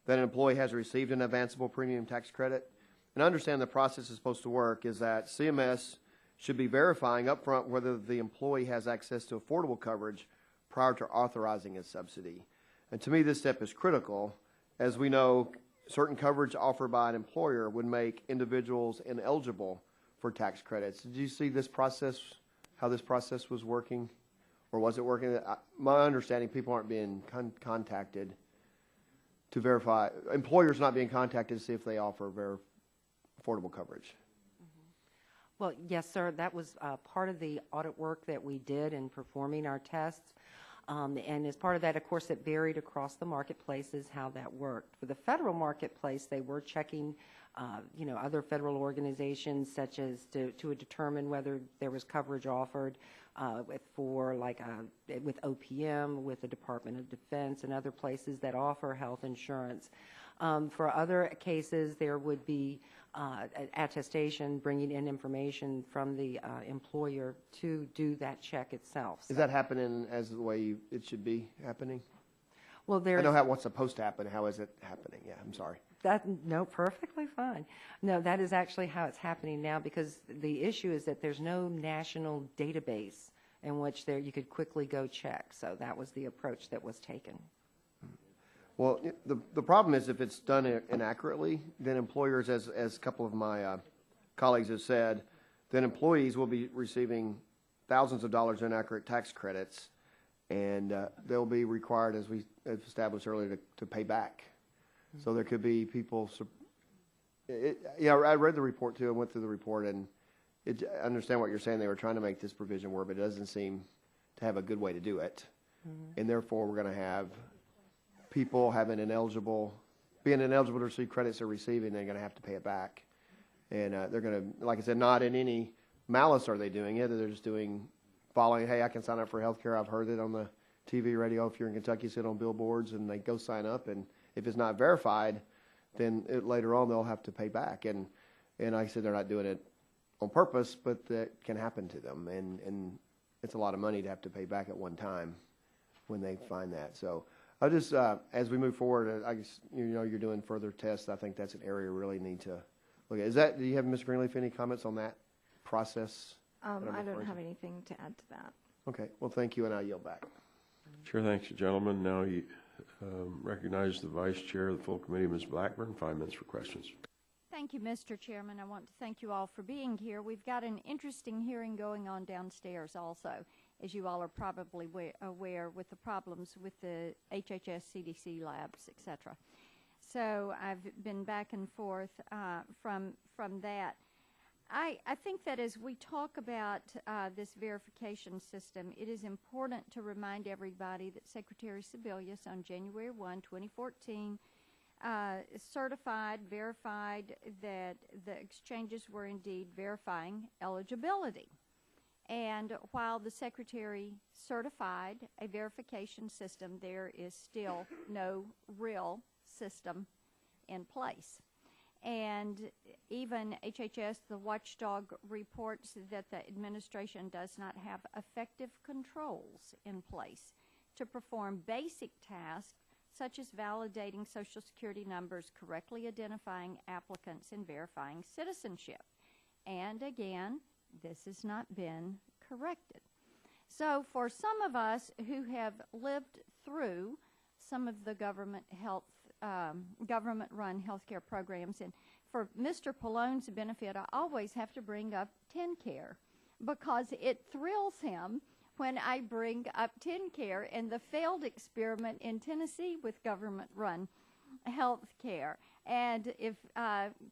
that an employee has received an advanceable premium tax credit. And I understand the process is supposed to work is that CMS should be verifying up front whether the employee has access to affordable coverage prior to authorizing a subsidy. And to me, this step is critical. As we know, certain coverage offered by an employer would make individuals ineligible for tax credits. Did you see this process, how this process was working? Or was it working? My understanding, people aren't being contacted to verify, employers not being contacted to see if they offer affordable coverage. Well, yes, sir. That was part of the audit work that we did in performing our tests. And as part of that, of course, it varied across the marketplaces how that worked. For the federal marketplace, they were checking, other federal organizations such as to determine whether there was coverage offered with OPM, with the Department of Defense, and other places that offer health insurance. For other cases, there would be attestation, bringing in information from the employer to do that check itself. Is that happening as the way it should be happening? Well, I know what's supposed to happen. How is it happening? Yeah, I'm sorry. No, perfectly fine. No, that is actually how it's happening now, because the issue is that there's no national database in which you could quickly go check. So that was the approach that was taken. Well, the problem is if it's done inaccurately, then employers, as a couple of my colleagues have said, then employees will be receiving thousands of dollars in inaccurate tax credits, and they'll be required, as we established earlier, to pay back. Mm-hmm. So there could be people. I read the report too. I went through the report, and I understand what you're saying. They were trying to make this provision work, but it doesn't seem to have a good way to do it, and therefore we're going to have people being ineligible to receive credits they're receiving. They're going to have to pay it back, and they're going to, like I said, not in any malice are they doing it. They're just following. Hey, I can sign up for health care. I've heard it on the TV, radio. If you're in Kentucky, sit on billboards, and they go sign up. And if it's not verified, then later on they'll have to pay back. And like I said, they're not doing it on purpose, but that can happen to them. And it's a lot of money to have to pay back at one time when they find that. So I just, as we move forward, I guess, you're doing further tests. I think that's an area we really need to look at. Do you have, Ms. Greenleaf, any comments on that process? I don't have anything to add to that. Okay. Well, thank you, and I'll yield back. Chair thanks the gentleman. Now you recognize the Vice Chair of the full committee, Ms. Blackburn. 5 minutes for questions. Thank you, Mr. Chairman. I want to thank you all for being here. We've got an interesting hearing going on downstairs also, as you all are probably aware, with the problems with the HHS CDC labs, et cetera. So I've been back and forth from that. I think that as we talk about this verification system, it is important to remind everybody that Secretary Sebelius on January 1, 2014, verified that the exchanges were indeed verifying eligibility. And while the Secretary certified a verification system, there is still no real system in place. And even HHS, the watchdog, reports that the administration does not have effective controls in place to perform basic tasks such as validating Social Security numbers, correctly identifying applicants, and verifying citizenship. And again, this has not been corrected. So for some of us who have lived through some of the government-run healthcare programs, and for Mr. Pallone's benefit, I always have to bring up TennCare because it thrills him when I bring up TennCare and the failed experiment in Tennessee with government-run health care. And if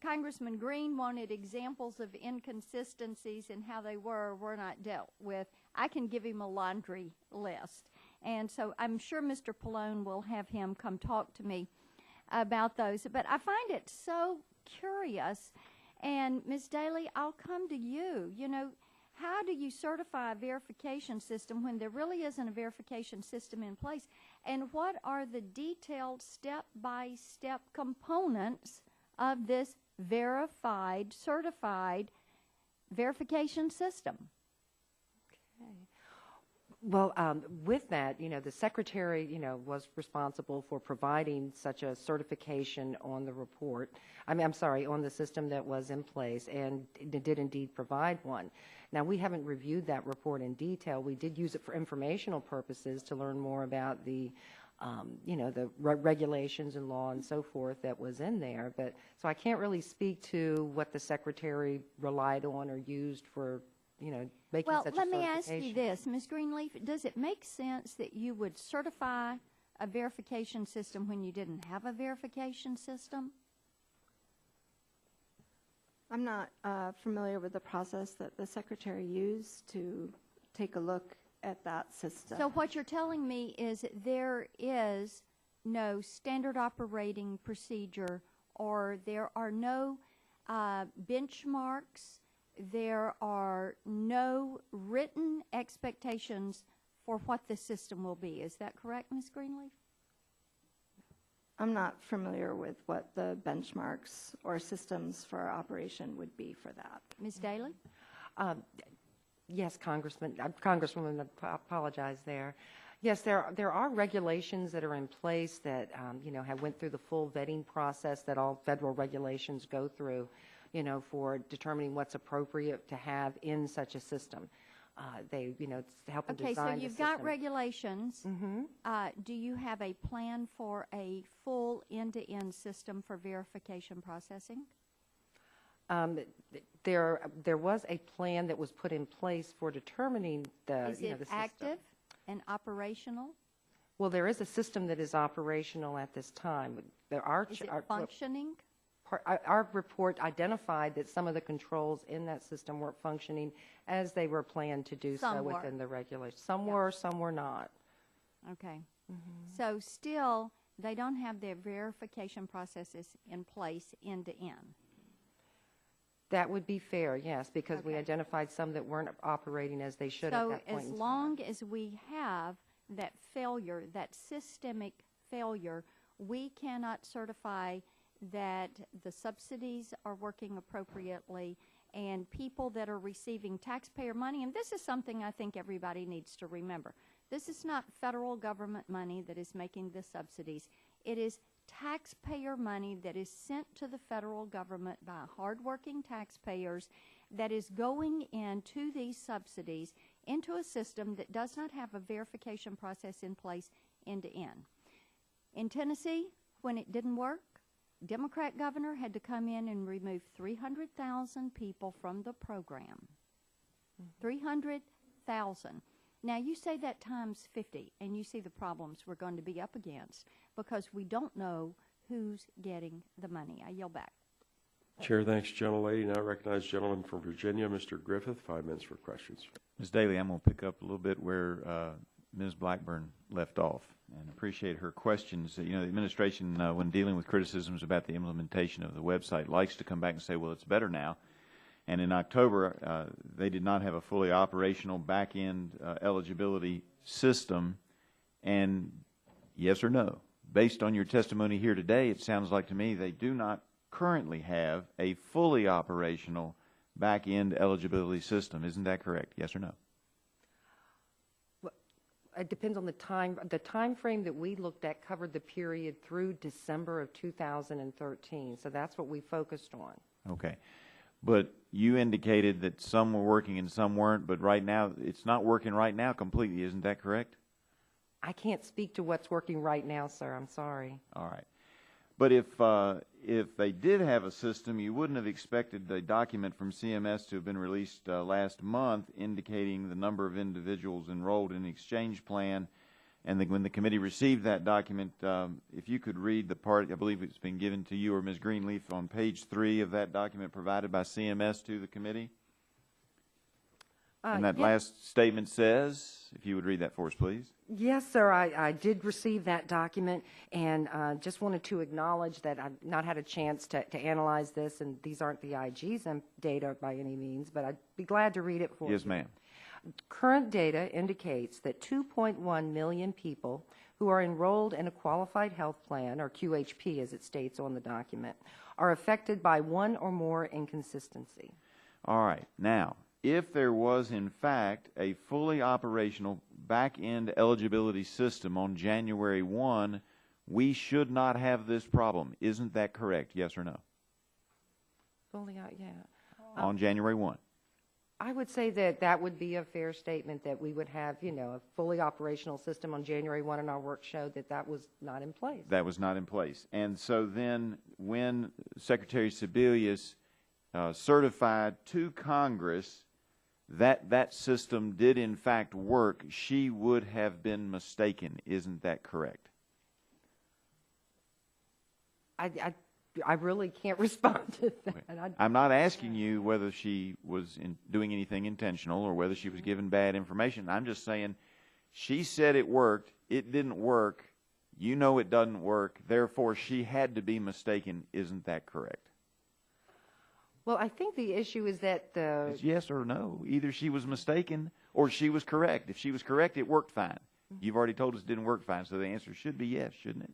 Congressman Green wanted examples of inconsistencies in how they were not dealt with, I can give him a laundry list. And so I'm sure Mr. Pallone will have him come talk to me about those. But I find it so curious. And Ms. Daly, I'll come to you. You know, how do you certify a verification system when there really isn't a verification system in place? And what are the detailed step-by-step components of this verified, certified verification system? Okay. Well, with that, you know, the Secretary, you know, was responsible for providing such a certification on the report. I'm sorry, on the system that was in place, and it did indeed provide one. Now, we haven't reviewed that report in detail. We did use it for informational purposes to learn more about the, you know, the regulations and law and so forth that was in there. But so I can't really speak to what the Secretary relied on or used for, you know, making such a certification. Well, let me ask you this, Ms. Greenleaf, does it make sense that you would certify a verification system when you didn't have a verification system? I'm not familiar with the process that the Secretary used to take a look at that system. So what you're telling me is that there is no standard operating procedure, or there are no benchmarks, there are no written expectations for what the system will be. Is that correct, Ms. Greenleaf? I'm not familiar with what the benchmarks or systems for operation would be for that. Ms. Daly? Yes, Congresswoman, I apologize there. Yes, there are regulations that are in place that, you know, have went through the full vetting process that all federal regulations go through, you know, for determining what's appropriate to have in such a system. They, you know, it's helping design the system. Okay, so you've got regulations. Mm-hmm. Do you have a plan for a full end-to-end system for verification processing? There was a plan that was put in place for determining the, is you know, it the system. active and operational? Well, there is a system that is operational at this time. Is it functioning? Our report identified that some of the controls in that system weren't functioning as they were planned to do so within the regulations. Some were, some were not. Okay. Mm-hmm. So still, they don't have their verification processes in place end to end. That would be fair, yes, because we identified some that weren't operating as they should at that point in time. So as long as we have that failure, that systemic failure, we cannot certify that the subsidies are working appropriately, and people that are receiving taxpayer money, and this is something I think everybody needs to remember. This is not federal government money that is making the subsidies. It is taxpayer money that is sent to the federal government by hardworking taxpayers that is going into these subsidies into a system that does not have a verification process in place end to end. In Tennessee, when it didn't work, Democrat governor had to come in and remove 300,000 people from the program. 300,000. Now, you say that times 50, and you see the problems we're going to be up against because we don't know who's getting the money. I yield back. Chair, thanks, gentlelady. Now I recognize the gentleman from Virginia, Mr. Griffith. 5 minutes for questions. Ms. Daly, I'm going to pick up a little bit where Ms. Blackburn left off and appreciate her questions. You know, the administration, when dealing with criticisms about the implementation of the website, likes to come back and say, well, it's better now. And in October, they did not have a fully operational back-end eligibility system. And yes or no, based on your testimony here today, it sounds like to me they do not currently have a fully operational back-end eligibility system. Isn't that correct? Yes or no? It depends on the time. The time frame that we looked at covered the period through December of 2013. So that's what we focused on. Okay. But you indicated that some were working and some weren't, but right now, it's not working right now completely. Isn't that correct? I can't speak to what's working right now, sir. I'm sorry. All right. But if they did have a system, you wouldn't have expected the document from CMS to have been released last month indicating the number of individuals enrolled in the exchange plan And when the committee received that document, if you could read the part, I believe it's been given to you or Ms. Greenleaf on page 3 of that document provided by CMS to the committee. And that last statement says, if you would read that for us, please. Yes, sir. I did receive that document, and just wanted to acknowledge that I've not had a chance to analyze this, and these aren't the IG's data by any means, but I'd be glad to read it for you. Yes, ma'am. Current data indicates that 2.1 million people who are enrolled in a qualified health plan, or QHP as it states on the document, are affected by one or more inconsistency. All right. Now, if there was, in fact, a fully operational back-end eligibility system on January 1, we should not have this problem. Isn't that correct? Yes or no? Fully out, yeah. On January 1. I would say that that would be a fair statement, that we would have, you know, a fully operational system on January 1, and our work showed that that was not in place. That was not in place. And so then when Secretary Sebelius certified to Congress that system did in fact work, she would have been mistaken. Isn't that correct? I really can't respond to that. Okay. I'm not asking you whether she was doing anything intentional or whether she was given bad information. I'm just saying she said it worked. It didn't work. You know it doesn't work. Therefore, she had to be mistaken. Isn't that correct? Well, I think the issue is that the... It's yes or no. Either she was mistaken or she was correct. If she was correct, it worked fine. You've already told us it didn't work fine, so the answer should be yes, shouldn't it?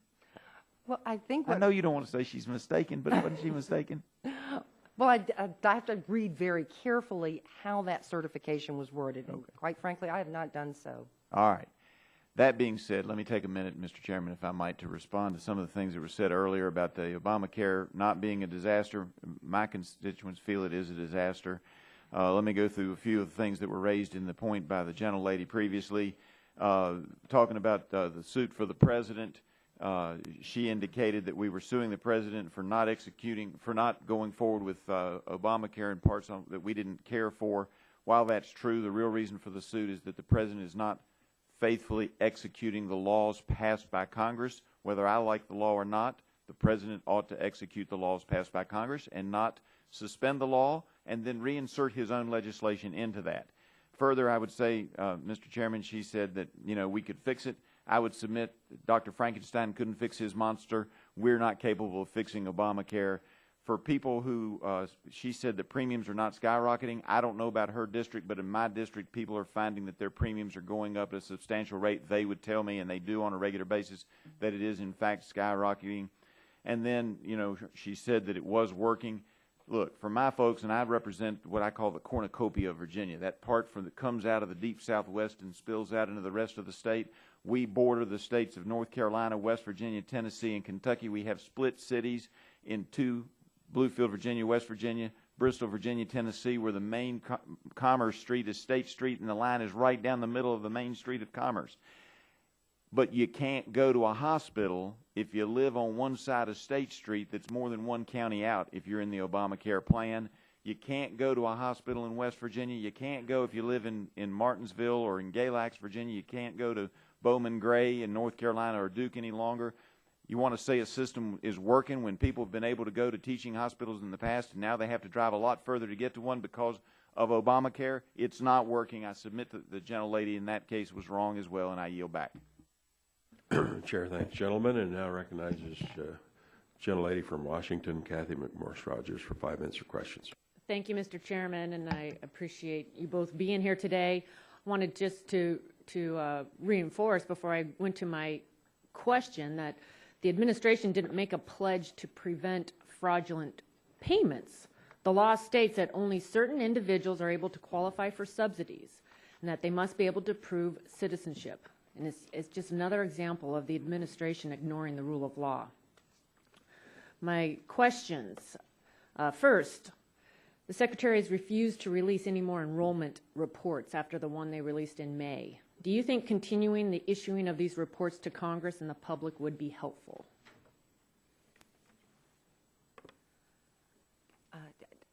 Well, I think... I know you don't want to say she's mistaken, but wasn't she mistaken? Well, I have to read very carefully how that certification was worded. And quite frankly, I have not done so. All right. That being said, let me take a minute, Mr. Chairman, if I might, to respond to some of the things that were said earlier about the Obamacare not being a disaster. My constituents feel it is a disaster. Let me go through a few of the things that were raised in the point by the gentlelady previously. Talking about the suit for the president, she indicated that we were suing the president for not going forward with Obamacare in parts that we didn't care for. While that's true, the real reason for the suit is that the president is not faithfully executing the laws passed by Congress. Whether I like the law or not, the president ought to execute the laws passed by Congress and not suspend the law and then reinsert his own legislation into that. Further, I would say, Mr. Chairman, she said that, you know, we could fix it. I would submit Dr. Frankenstein couldn't fix his monster. We're not capable of fixing Obamacare. For people who, she said that premiums are not skyrocketing. I don't know about her district, but in my district, people are finding that their premiums are going up at a substantial rate. They would tell me, and they do on a regular basis, that it is in fact skyrocketing. And then, you know, she said that it was working. Look, for my folks, and I represent what I call the cornucopia of Virginia, that part that comes out of the deep Southwest and spills out into the rest of the state. We border the states of North Carolina, West Virginia, Tennessee, and Kentucky. We have split cities in two: Bluefield, Virginia, West Virginia, Bristol, Virginia, Tennessee, where the main commerce street is State Street, and the line is right down the middle of the main street of commerce. But you can't go to a hospital if you live on one side of State Street that's more than one county out if you're in the Obamacare plan. You can't go to a hospital in West Virginia. You can't go if you live in Martinsville or in Galax, Virginia. You can't go to Bowman Gray in North Carolina or Duke any longer. You want to say a system is working when people have been able to go to teaching hospitals in the past, and now they have to drive a lot further to get to one because of Obamacare? It's not working. I submit that the gentlelady in that case was wrong as well, and I yield back. Chair, thanks, gentlemen, and now recognizes gentlelady from Washington, Kathy McMorris-Rogers, for 5 minutes of questions. Thank you, Mr. Chairman, and I appreciate you both being here today. I wanted just to reinforce before I went to my question that the administration didn't make a pledge to prevent fraudulent payments. The law states that only certain individuals are able to qualify for subsidies and that they must be able to prove citizenship. And it's just another example of the administration ignoring the rule of law. My questions. First, the Secretary has refused to release any more enrollment reports after the one they released in May. Do you think continuing the issuing of these reports to Congress and the public would be helpful?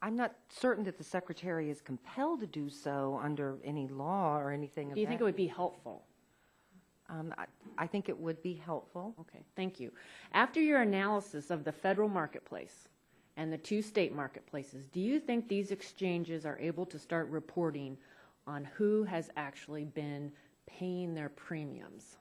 I'm not certain that the Secretary is compelled to do so under any law or anything of that. Do you think it would be helpful? I think it would be helpful. Okay, thank you. After your analysis of the federal marketplace and the 2 state marketplaces, do you think these exchanges are able to start reporting on who has actually been paying their premiums?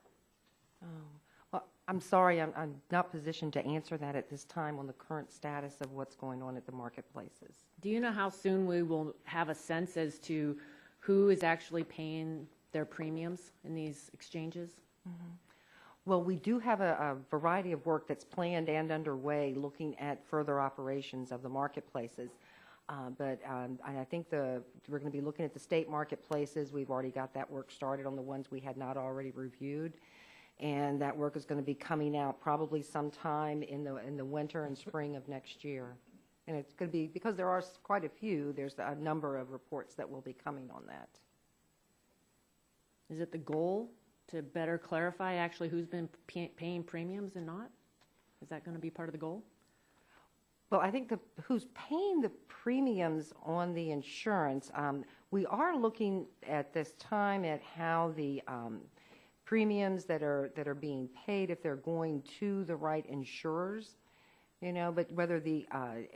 Well, I'm sorry, I'm not positioned to answer that at this time on the current status of what's going on at the marketplaces. Do you know how soon we will have a sense as to who is actually paying their premiums in these exchanges? Well, we do have a variety of work that's planned and underway looking at further operations of the marketplaces. But I think we're going to be looking at the state marketplaces. We've already got that work started on the ones we had not already reviewed. And that work is going to be coming out probably sometime in the winter and spring of next year. And it's going to be, because there are quite a few, there's a number of reports that will be coming on that. Is it the goal to better clarify actually who's been paying premiums and not? Is that going to be part of the goal? Well, I think who's paying the premiums on the insurance, we are looking at this time at how the premiums that are being paid, if they're going to the right insurers, but whether the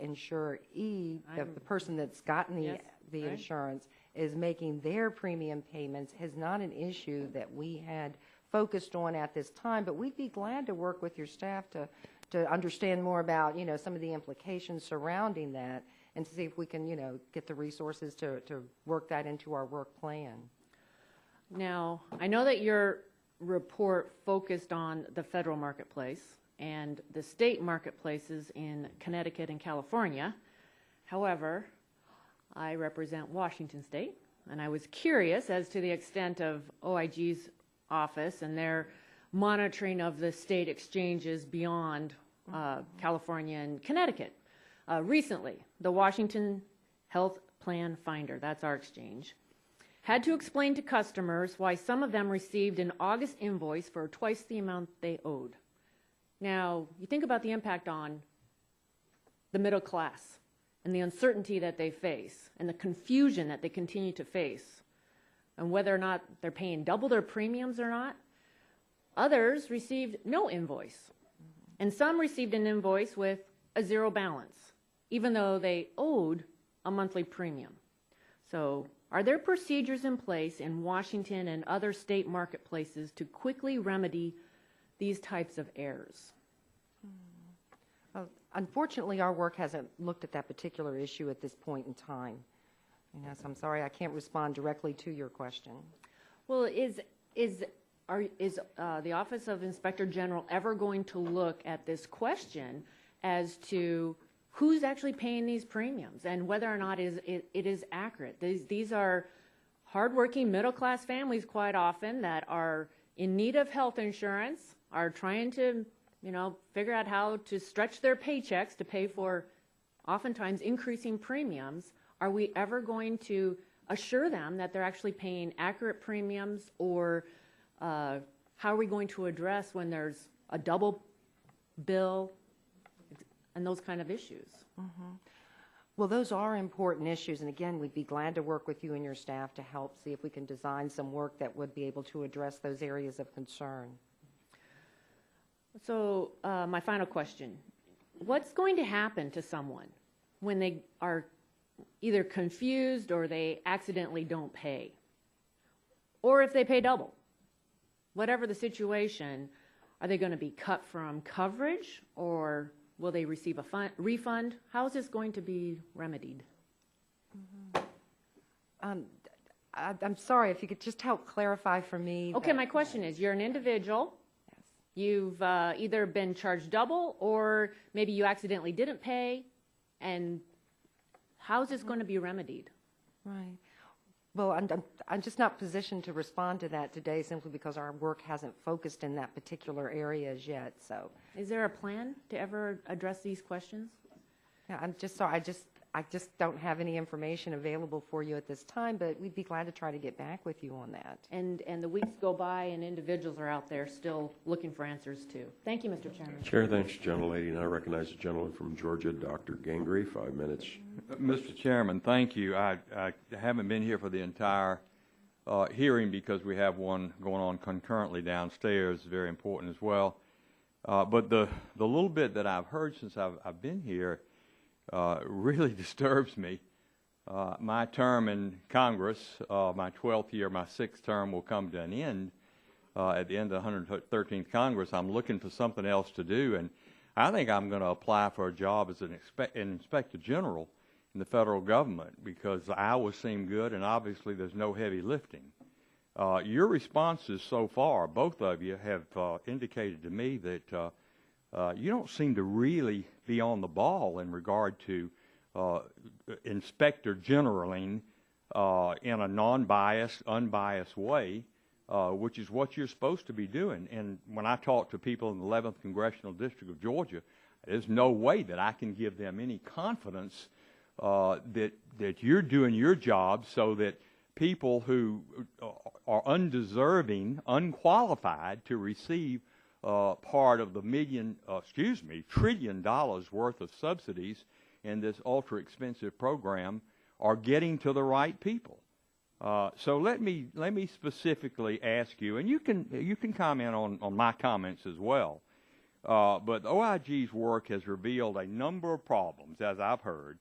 insuree, the person that's gotten the insurance, is making their premium payments is not an issue that we had focused on at this time, but we'd be glad to work with your staff to understand more about, some of the implications surrounding that and to see if we can, get the resources to work that into our work plan. Now, I know that your report focused on the federal marketplace and the state marketplaces in Connecticut and California. However, I represent Washington State, and I was curious as to the extent of OIG's office and their monitoring of the state exchanges beyond California and Connecticut. Recently, the Washington Health Plan Finder, that's our exchange, had to explain to customers why some of them received an August invoice for twice the amount they owed. Now, you think about the impact on the middle class and the uncertainty that they face and the confusion that they continue to face and whether or not they're paying double their premiums or not. Others received no invoice, and some received an invoice with a 0 balance, even though they owed a monthly premium. So, are there procedures in place in Washington and other state marketplaces to quickly remedy these types of errors? Unfortunately, our work hasn't looked at that particular issue at this point in time. So I'm sorry I can't respond directly to your question. Well, is the Office of Inspector General ever going to look at this question as to who's actually paying these premiums and whether or not it is accurate? These are hardworking middle-class families quite often that are in need of health insurance, are trying to figure out how to stretch their paychecks to pay for oftentimes increasing premiums. Are we ever going to assure them that they're actually paying accurate premiums, or how are we going to address when there's a double bill and those kind of issues? Mm-hmm. Well, those are important issues, and again, we'd be glad to work with you and your staff to help see if we can design some work that would be able to address those areas of concern. So my final question, what's going to happen to someone when they are either confused or they accidentally don't pay? Or if they pay double? Whatever the situation, are they going to be cut from coverage, or will they receive a refund? How is this going to be remedied? Mm-hmm. I'm sorry, if you could just help clarify for me. Okay, my question is, you're an individual. You've either been charged double, or maybe you accidentally didn't pay, and how is this going to be remedied? Right. Well, I'm just not positioned to respond to that today simply because our work hasn't focused in that particular area as yet. So, is there a plan to ever address these questions? Yeah, I'm just sorry. I just don't have any information available for you at this time, but we'd be glad to try to get back with you on that. And the weeks go by and individuals are out there still looking for answers too. Thank you, Mr. Chairman. Chair, thanks, gentlelady. And I recognize the gentleman from Georgia, Dr. Gingrey, 5 minutes. Mr. Chairman, thank you. I haven't been here for the entire hearing because we have one going on concurrently downstairs, very important as well. But the little bit that I've heard since I've been here really disturbs me. My term in Congress, my 12th year, my 6th term will come to an end at the end of the 113th Congress. I'm looking for something else to do, and I think I'm going to apply for a job as an Inspector General in the federal government because the hours seem good, and obviously there's no heavy lifting. Your responses so far, both of you, have indicated to me that you don't seem to really be on the ball in regard to Inspector Generaling in a non-biased, unbiased way, which is what you're supposed to be doing. And when I talk to people in the 11th Congressional District of Georgia, there's no way that I can give them any confidence that you're doing your job so that people who are undeserving, unqualified to receive part of the $1 trillion worth of subsidies in this ultra-expensive program are getting to the right people. So let me specifically ask you, and you can comment on my comments as well. But OIG's work has revealed a number of problems, as I've heard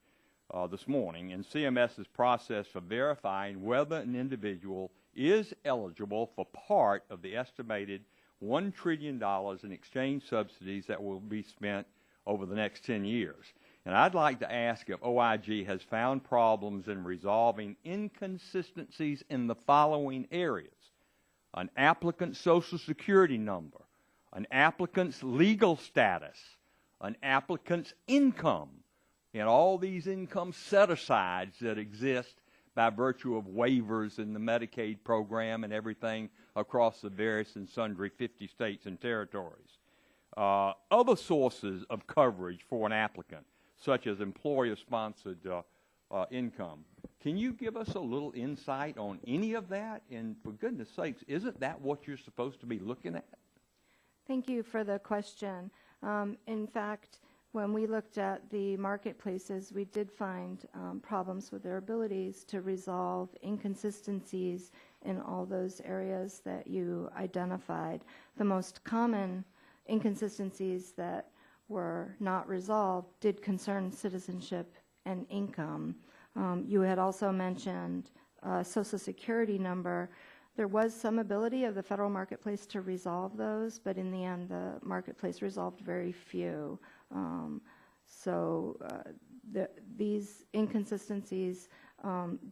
this morning, in CMS's process for verifying whether an individual is eligible for part of the estimated $1 trillion in exchange subsidies that will be spent over the next 10 years. And I'd like to ask if OIG has found problems in resolving inconsistencies in the following areas: an applicant's Social Security number, an applicant's legal status, an applicant's income, and all these income set-asides that exist by virtue of waivers in the Medicaid program and everything across the various and sundry 50 states and territories. Other sources of coverage for an applicant, such as employer-sponsored income. Can you give us a little insight on any of that? And for goodness sakes, isn't that what you're supposed to be looking at? Thank you for the question. In fact, when we looked at the marketplaces, we did find problems with their abilities to resolve inconsistencies in all those areas that you identified. The most common inconsistencies that were not resolved did concern citizenship and income. You had also mentioned Social Security number. There was some ability of the federal marketplace to resolve those, but in the end, the marketplace resolved very few. These inconsistencies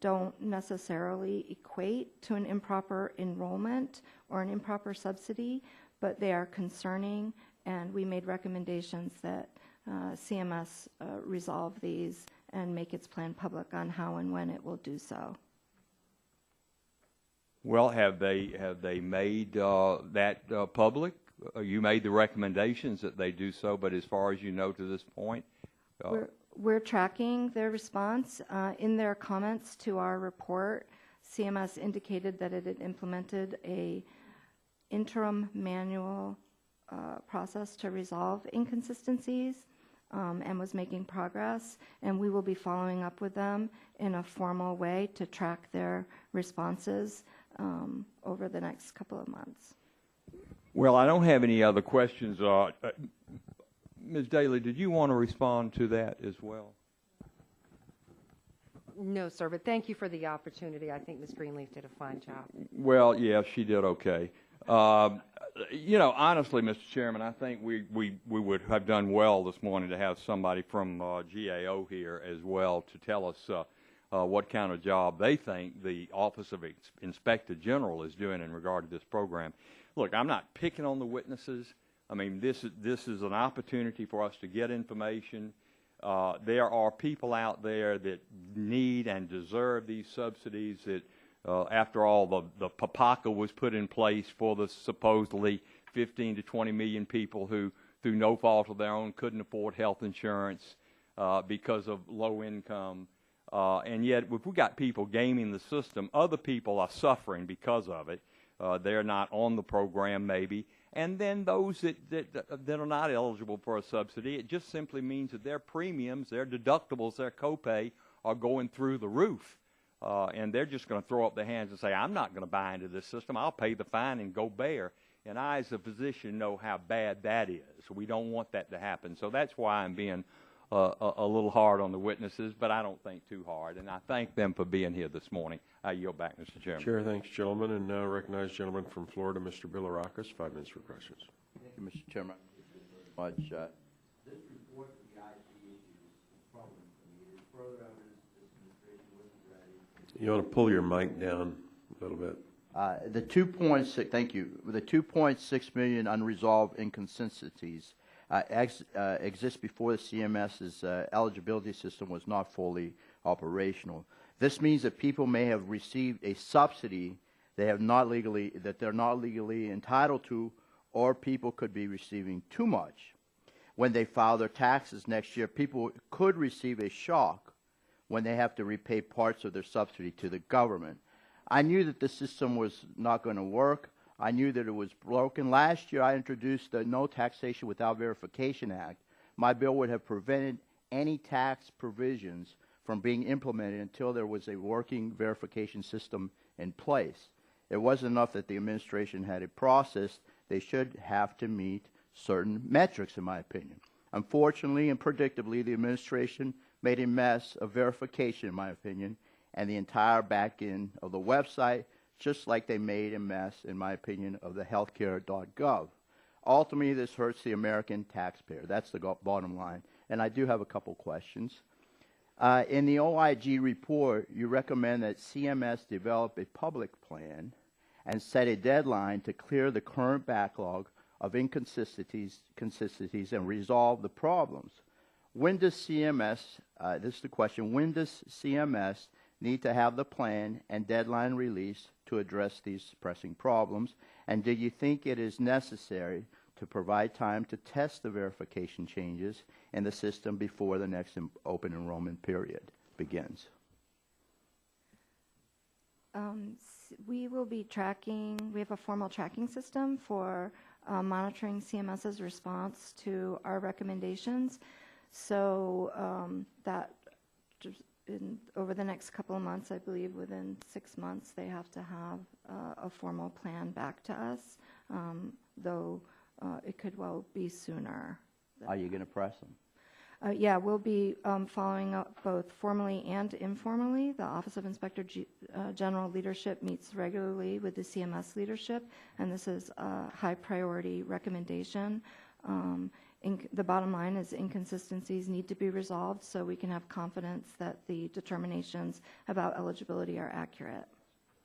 don't necessarily equate to an improper enrollment or an improper subsidy, but they are concerning, and we made recommendations that CMS resolve these and make its plan public on how and when it will do so. Well, have they made that public? You made the recommendations that they do so, but as far as you know to this point? We're tracking their response. In their comments to our report, CMS indicated that it had implemented a interim manual process to resolve inconsistencies and was making progress, and we will be following up with them in a formal way to track their responses over the next couple of months. Well, I don't have any other questions. Ms. Daly, did you want to respond to that as well? No, sir, but thank you for the opportunity. I think Ms. Greenleaf did a fine job. Well, yeah, she did okay. You know, honestly, Mr. Chairman, I think we would have done well this morning to have somebody from GAO here as well to tell us what kind of job they think the Office of Inspector General is doing in regard to this program. Look, I'm not picking on the witnesses. I mean, this is an opportunity for us to get information. There are people out there that need and deserve these subsidies that, after all, the PPACA was put in place for the supposedly 15 to 20 million people who, through no fault of their own, couldn't afford health insurance because of low income. And yet, if we got people gaming the system, other people are suffering because of it. They're not on the program, maybe. And then those that are not eligible for a subsidy, it just simply means that their premiums, their deductibles, their copay are going through the roof. and they're just going to throw up their hands and say, I'm not going to buy into this system. I'll pay the fine and go bare. And I, as a physician, know how bad that is. We don't want that to happen. So that's why I'm being a little hard on the witnesses, but I don't think too hard. And I thank them for being here this morning. I yield back, Mr. Chairman. Chair, thanks, gentlemen. And now recognize gentleman from Florida, Mr. Bilirakis, 5 minutes for questions. Thank you, Mr. Chairman. Much. This report of the IT issues is troubling to me. It is further evidence that this administration wasn't ready. You want to pull your mic down a little bit. The 2.6, thank you. The 2.6 million unresolved inconsistencies exist before the CMS's eligibility system was not fully operational. This means that people may have received a subsidy they're not legally entitled to, or people could be receiving too much. When they file their taxes next year, people could receive a shock when they have to repay parts of their subsidy to the government. I knew that the system was not going to work. I knew that it was broken. Last year, I introduced the No Taxation Without Verification Act. My bill would have prevented any tax provisions from being implemented until there was a working verification system in place. It wasn't enough that the administration had a process. They should have to meet certain metrics, in my opinion. Unfortunately and predictably, the administration made a mess of verification, in my opinion, and the entire back end of the website, just like they made a mess, in my opinion, of the healthcare.gov. Ultimately, this hurts the American taxpayer. That's the bottom line. And I do have a couple questions. In the OIG report, you recommend that CMS develop a public plan and set a deadline to clear the current backlog of inconsistencies and resolve the problems. When does CMS, this is the question, when does CMS need to have the plan and deadline released to address these pressing problems? And do you think it is necessary to provide time to test the verification changes in the system before the next open enrollment period begins? We will be tracking, we have a formal tracking system for monitoring CMS's response to our recommendations. So that just over the next couple of months, I believe within 6 months, they have to have a formal plan back to us, though it could well be sooner. Are you going to press them? Yeah, we'll be following up both formally and informally. The Office of Inspector General leadership meets regularly with the CMS leadership, and this is a high priority recommendation. The bottom line is inconsistencies need to be resolved so we can have confidence that the determinations about eligibility are accurate.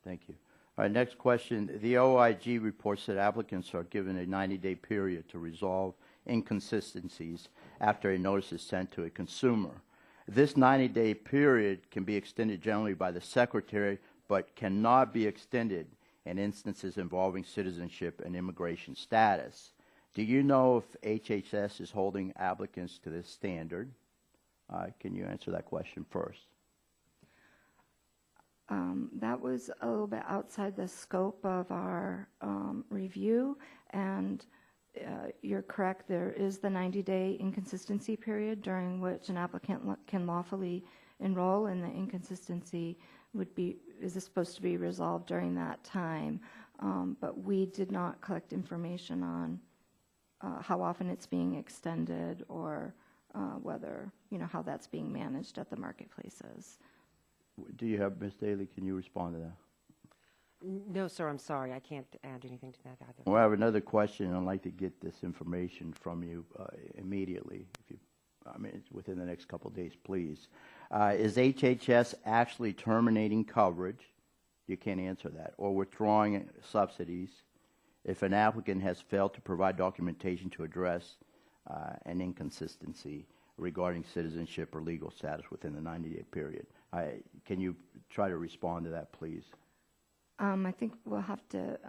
Thank you. All right, next question. The OIG reports that applicants are given a 90-day period to resolve inconsistencies after a notice is sent to a consumer. This 90-day period can be extended generally by the Secretary, but cannot be extended in instances involving citizenship and immigration status. Do you know if HHS is holding applicants to this standard? Can you answer that question first? That was a little bit outside the scope of our review, and you're correct, there is the 90-day inconsistency period during which an applicant can lawfully enroll, and the inconsistency is supposed to be resolved during that time. But we did not collect information on how often it's being extended or whether, how that's being managed at the marketplaces. Do you have, Ms. Daly, can you respond to that? No, sir, I'm sorry. I can't add anything to that either. Well, I have another question, and I'd like to get this information from you immediately, it's within the next couple of days, please. Is HHS actually terminating coverage? You can't answer that. Or withdrawing subsidies if an applicant has failed to provide documentation to address an inconsistency regarding citizenship or legal status within the 90-day period? Can you try to respond to that, please? I think we'll have to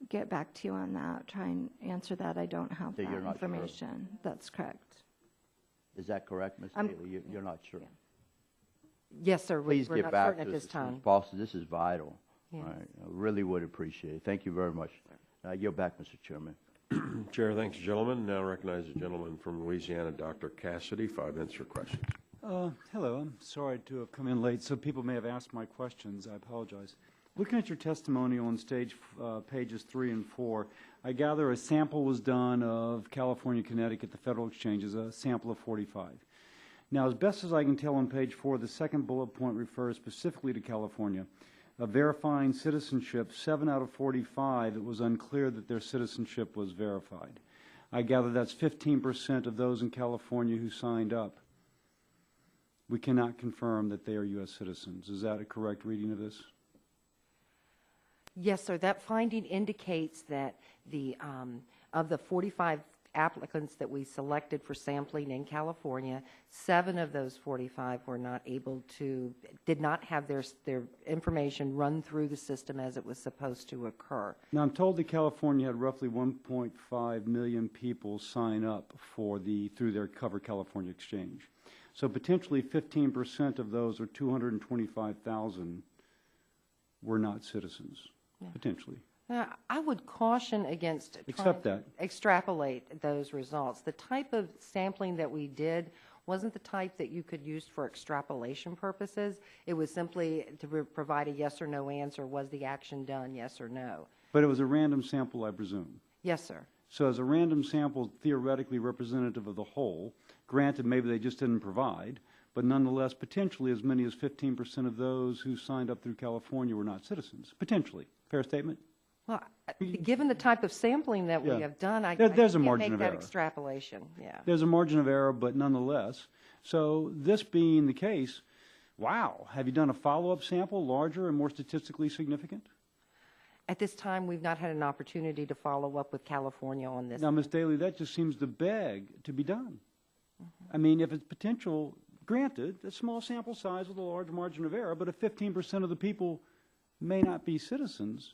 get back to you on that, try and answer that. I don't have that information. Sure. That's correct. Is that correct, Ms. Daly? You're not sure? Yeah. Yes, sir. Please we're get not back certain to at us this as soon time. as possible. This is vital. Yes. All right. I really would appreciate it. Thank you very much. I yield back, Mr. Chairman. Chair, thanks, gentlemen. Now recognize the gentleman from Louisiana, Dr. Cassidy, 5 minutes for questions. Hello. I'm sorry to have come in late, so people may have asked my questions. I apologize. Looking at your testimony on pages 3 and 4, I gather a sample was done of California, Connecticut, the federal exchanges, a sample of 45. Now, as best as I can tell on page 4, the second bullet point refers specifically to California. Verifying citizenship, 7 out of 45, it was unclear that their citizenship was verified. I gather that's 15% of those in California who signed up. We cannot confirm that they are U.S. citizens. Is that a correct reading of this? Yes, sir. That finding indicates that of the 45 applicants that we selected for sampling in California, 7 of those 45 were not able to, did not have their information run through the system as it was supposed to occur. Now, I'm told that California had roughly 1.5 million people sign up through their Cover California exchange. So potentially 15% of those, or 225,000, were not citizens, potentially. I would caution against Accept that. Extrapolate those results. The type of sampling that we did wasn't the type that you could use for extrapolation purposes. It was simply to provide a yes or no answer. Was the action done, yes or no? But it was a random sample, I presume. Yes, sir. So as a random sample, theoretically representative of the whole, granted maybe they just didn't provide, but nonetheless potentially as many as 15% of those who signed up through California were not citizens. Potentially. Fair statement? Well, given the type of sampling that we have done, I there's can't a margin make of that error. extrapolation. Yeah. There's a margin of error, but nonetheless. So this being the case, wow, have you done a follow-up sample larger and more statistically significant? At this time, we've not had an opportunity to follow up with California on this. Now, Ms. Daly, that just seems to beg to be done. I mean, if it's potential, granted, a small sample size with a large margin of error, but if 15% of the people may not be citizens,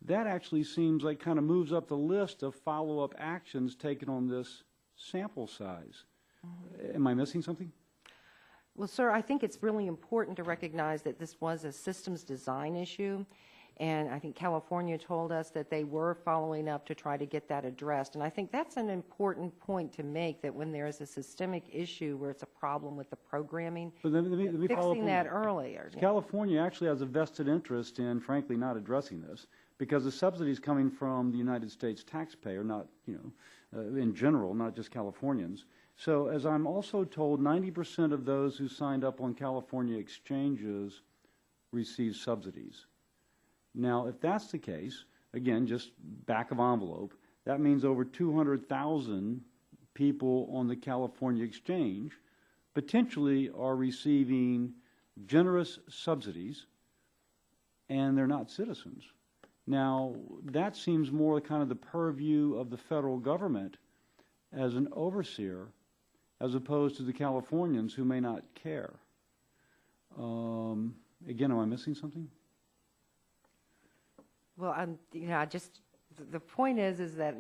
that actually seems like kind of moves up the list of follow-up actions taken on this sample size. Am I missing something? Well, sir, I think it's really important to recognize that this was a systems design issue. And I think California told us that they were following up to try to get that addressed. And I think that's an important point to make, that when there is a systemic issue where it's a problem with the programming, But let me follow up fixing on that earlier. California actually has a vested interest in, frankly, not addressing this, because the subsidies coming from the United States taxpayer, not, in general, not just Californians. So as I'm also told, 90% of those who signed up on California exchanges receive subsidies. Now, if that's the case, again, just back of envelope, that means over 200,000 people on the California exchange potentially are receiving generous subsidies, and they're not citizens. Now, that seems more kind of the purview of the federal government as an overseer, as opposed to the Californians who may not care. Again, am I missing something? Well, the point is that,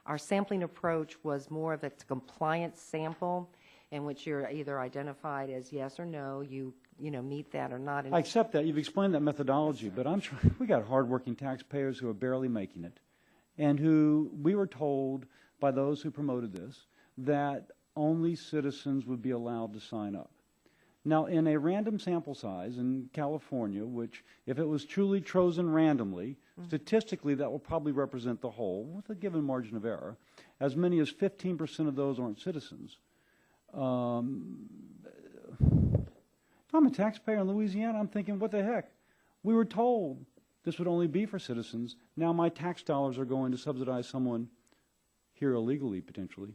our sampling approach was more of a compliance sample in which you're either identified as yes or no, you meet that or not. I accept that. You've explained that methodology, but we got hardworking taxpayers who are barely making it, and who we were told by those who promoted this that only citizens would be allowed to sign up. Now, in a random sample size in California, which if it was truly chosen randomly, statistically that will probably represent the whole with a given margin of error, as many as 15% of those aren't citizens. I'm a taxpayer in Louisiana. I'm thinking, what the heck? We were told this would only be for citizens. Now my tax dollars are going to subsidize someone here illegally, potentially.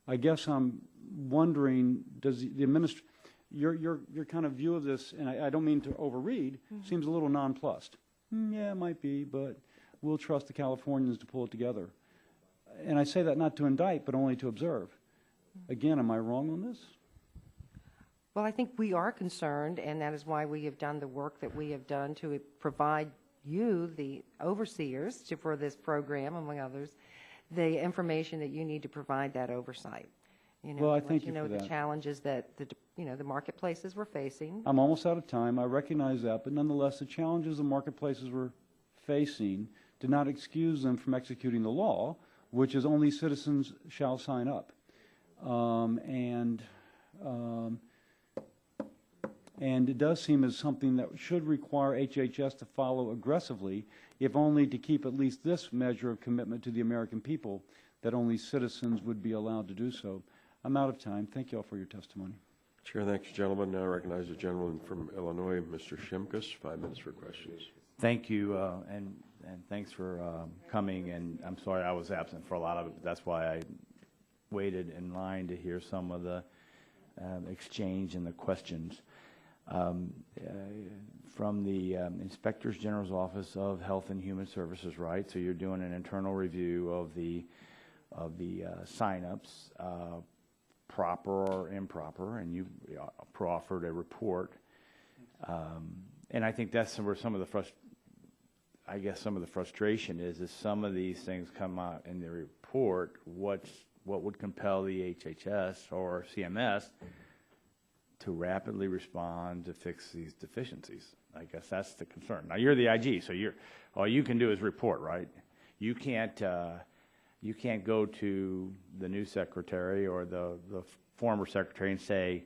I guess I'm wondering, does the administration, your kind of view of this, and I don't mean to overread, seems a little nonplussed. Yeah, it might be, but we'll trust the Californians to pull it together. And I say that not to indict, but only to observe. Again, am I wrong on this? Well, I think we are concerned, and that is why we have done the work that we have done to provide you, the overseers, for this program, among others, the information that you need to provide that oversight. Well, I thank you for the that. challenges that the marketplaces were facing. I'm almost out of time. I recognize that, but nonetheless, the challenges the marketplaces were facing did not excuse them from executing the law, which is only citizens shall sign up. And And it does seem as something that should require HHS to follow aggressively, if only to keep at least this measure of commitment to the American people, that only citizens would be allowed to do so. I'm out of time. Thank you all for your testimony. Chair, thanks, gentlemen. Now I recognize the gentleman from Illinois, Mr. Shimkus. 5 minutes for questions. Thank you, and thanks for coming. And I'm sorry I was absent for a lot of it, but that's why I waited in line to hear some of the exchange and the questions. From the Inspector General's Office of Health and Human Services, right? So you're doing an internal review of the sign-ups, proper or improper, and you proffered a report. And I think that's where some of the some of the frustration is some of these things come out in the report. What would compel the HHS or CMS to rapidly respond to fix these deficiencies? I guess that's the concern. Now you're the IG, so all you can do is report, right? You can't go to the new secretary or the former secretary and say,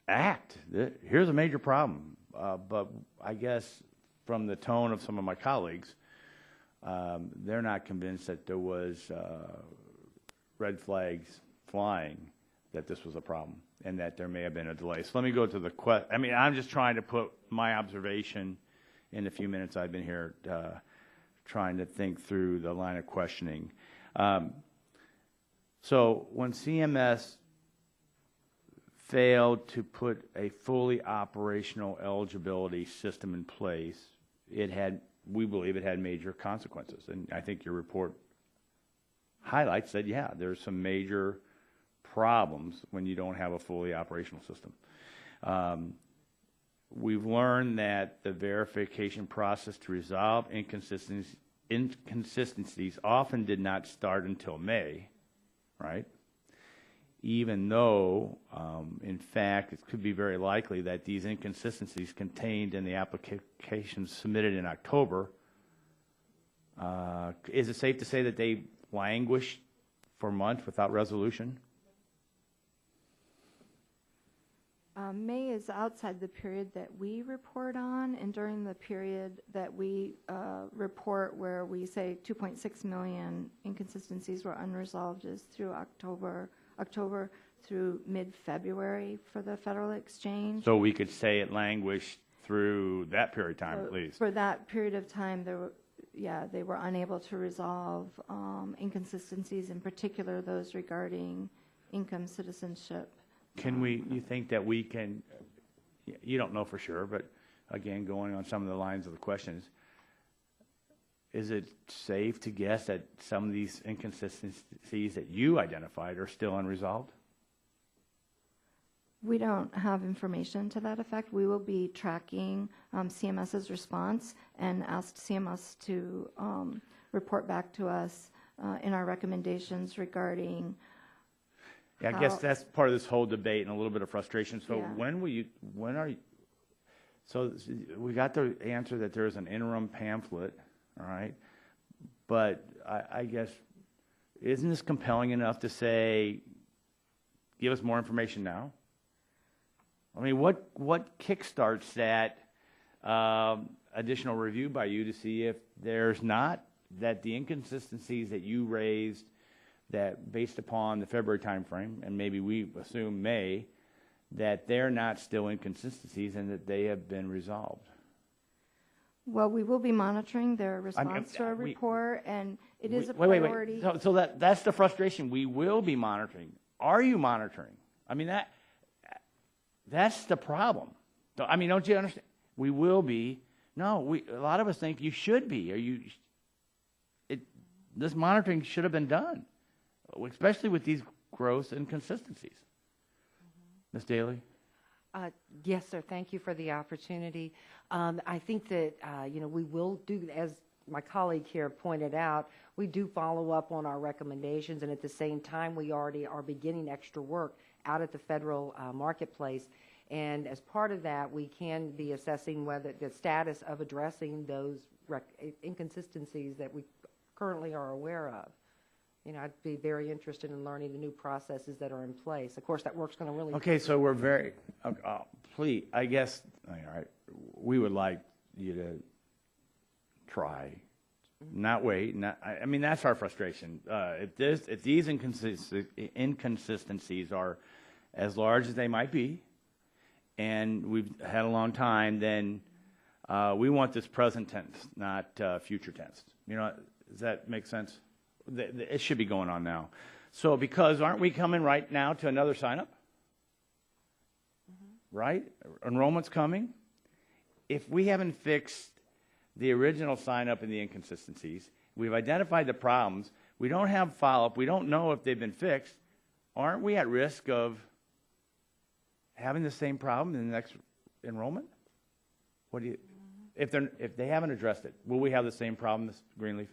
act. Here's a major problem. But I guess from the tone of some of my colleagues, they're not convinced that there was red flags flying that this was a problem and that there may have been a delay. So let me go to the question. I mean, I'm just trying to put my observation in the few minutes I've been here, trying to think through the line of questioning. So when CMS failed to put a fully operational eligibility system in place, we believe it had major consequences. And I think your report highlights that, yeah, there's some major problems when you don't have a fully operational system. We've learned that the verification process to resolve inconsistencies often did not start until May, right? Even though, in fact, it could be very likely that these inconsistencies contained in the applications submitted in October, is it safe to say that they languished for months without resolution? May is outside the period that we report on, and during the period that we report where we say 2.6 million inconsistencies were unresolved is through October through mid-February for the Federal Exchange. So we could say it languished through that period of time, at least. For that period of time, they were unable to resolve inconsistencies, in particular those regarding income citizenship. You think that we can, you don't know for sure, but again, going on some of the lines of the questions, is it safe to guess that some of these inconsistencies that you identified are still unresolved? We don't have information to that effect. We will be tracking CMS's response and asked CMS to report back to us in our recommendations regarding I guess that's part of this whole debate and a little bit of frustration. So yeah. So we got the answer that there's an interim pamphlet, all right? But I guess, isn't this compelling enough to say, give us more information now? I mean, what kickstarts that additional review by you to see if there's not, that the inconsistencies that you raised, that based upon the February timeframe, and maybe we assume May, that they're not still inconsistencies and that they have been resolved? Well, we will be monitoring their response to our report, and it is a priority. Wait. So that's the frustration. We will be monitoring. Are you monitoring? I mean, that's the problem. I mean, don't you understand? We will be. No, a lot of us think you should be. This monitoring should have been done, especially with these gross inconsistencies. Ms. Daly? Yes, sir. Thank you for the opportunity. I think that, we will do, as my colleague here pointed out, we do follow up on our recommendations, and at the same time, we already are beginning extra work out at the federal marketplace. And as part of that, we can be assessing whether the status of addressing those inconsistencies that we currently are aware of. I'd be very interested in learning the new processes that are in place. Of course, that work's going to really. Okay, so we're very, please, I guess, all right, we would like you to try, not wait. I mean, that's our frustration. If these inconsistencies are as large as they might be, and we've had a long time, then we want this present tense, not future tense. Does that make sense? It should be going on now. So because aren't we coming right now to another sign-up? Right? Enrollment's coming. If we haven't fixed the original sign-up and the inconsistencies, we've identified the problems, we don't have follow-up, we don't know if they've been fixed, aren't we at risk of having the same problem in the next enrollment? What do you, if they haven't addressed it, will we have the same problem, Ms. Greenleaf?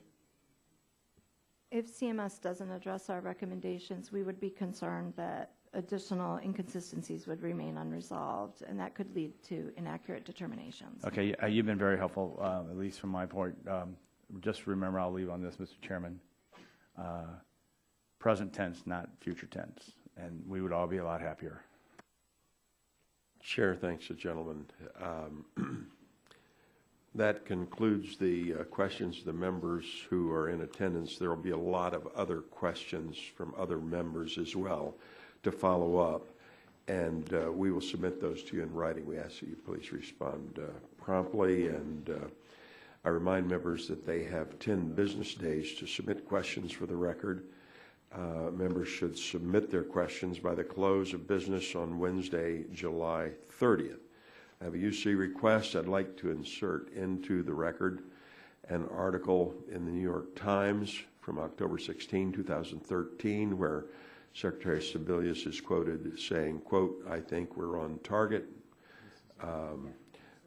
If CMS doesn't address our recommendations, we would be concerned that additional inconsistencies would remain unresolved, and that could lead to inaccurate determinations. Okay, you've been very helpful, at least from my point. Just remember, I'll leave on this, Mr. Chairman. Present tense, not future tense, and we would all be a lot happier. Chair, thanks, the gentleman. That concludes the questions of the members who are in attendance. There will be a lot of other questions from other members as well to follow up, and we will submit those to you in writing. We ask that you please respond promptly, and I remind members that they have 10 business days to submit questions for the record. Members should submit their questions by the close of business on Wednesday, July 30th. I have a UC request. I'd like to insert into the record an article in the New York Times from October 16, 2013, where Secretary Sebelius is quoted saying, quote, "I think we're on target.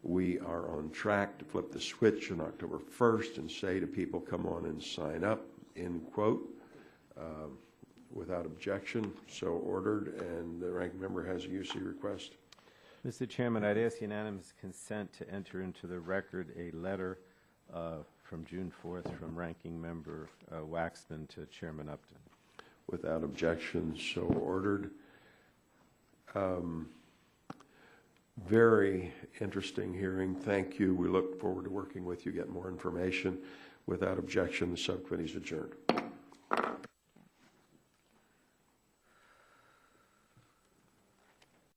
We are on track to flip the switch on October 1st and say to people, come on and sign up," end quote. Without objection, so ordered, and the ranking member has a UC request. Mr. Chairman, I'd ask unanimous consent to enter into the record a letter from June 4th from Ranking Member Waxman to Chairman Upton. Without objection, so ordered. Very interesting hearing. Thank you. We look forward to working with you, get more information. Without objection, the subcommittee is adjourned.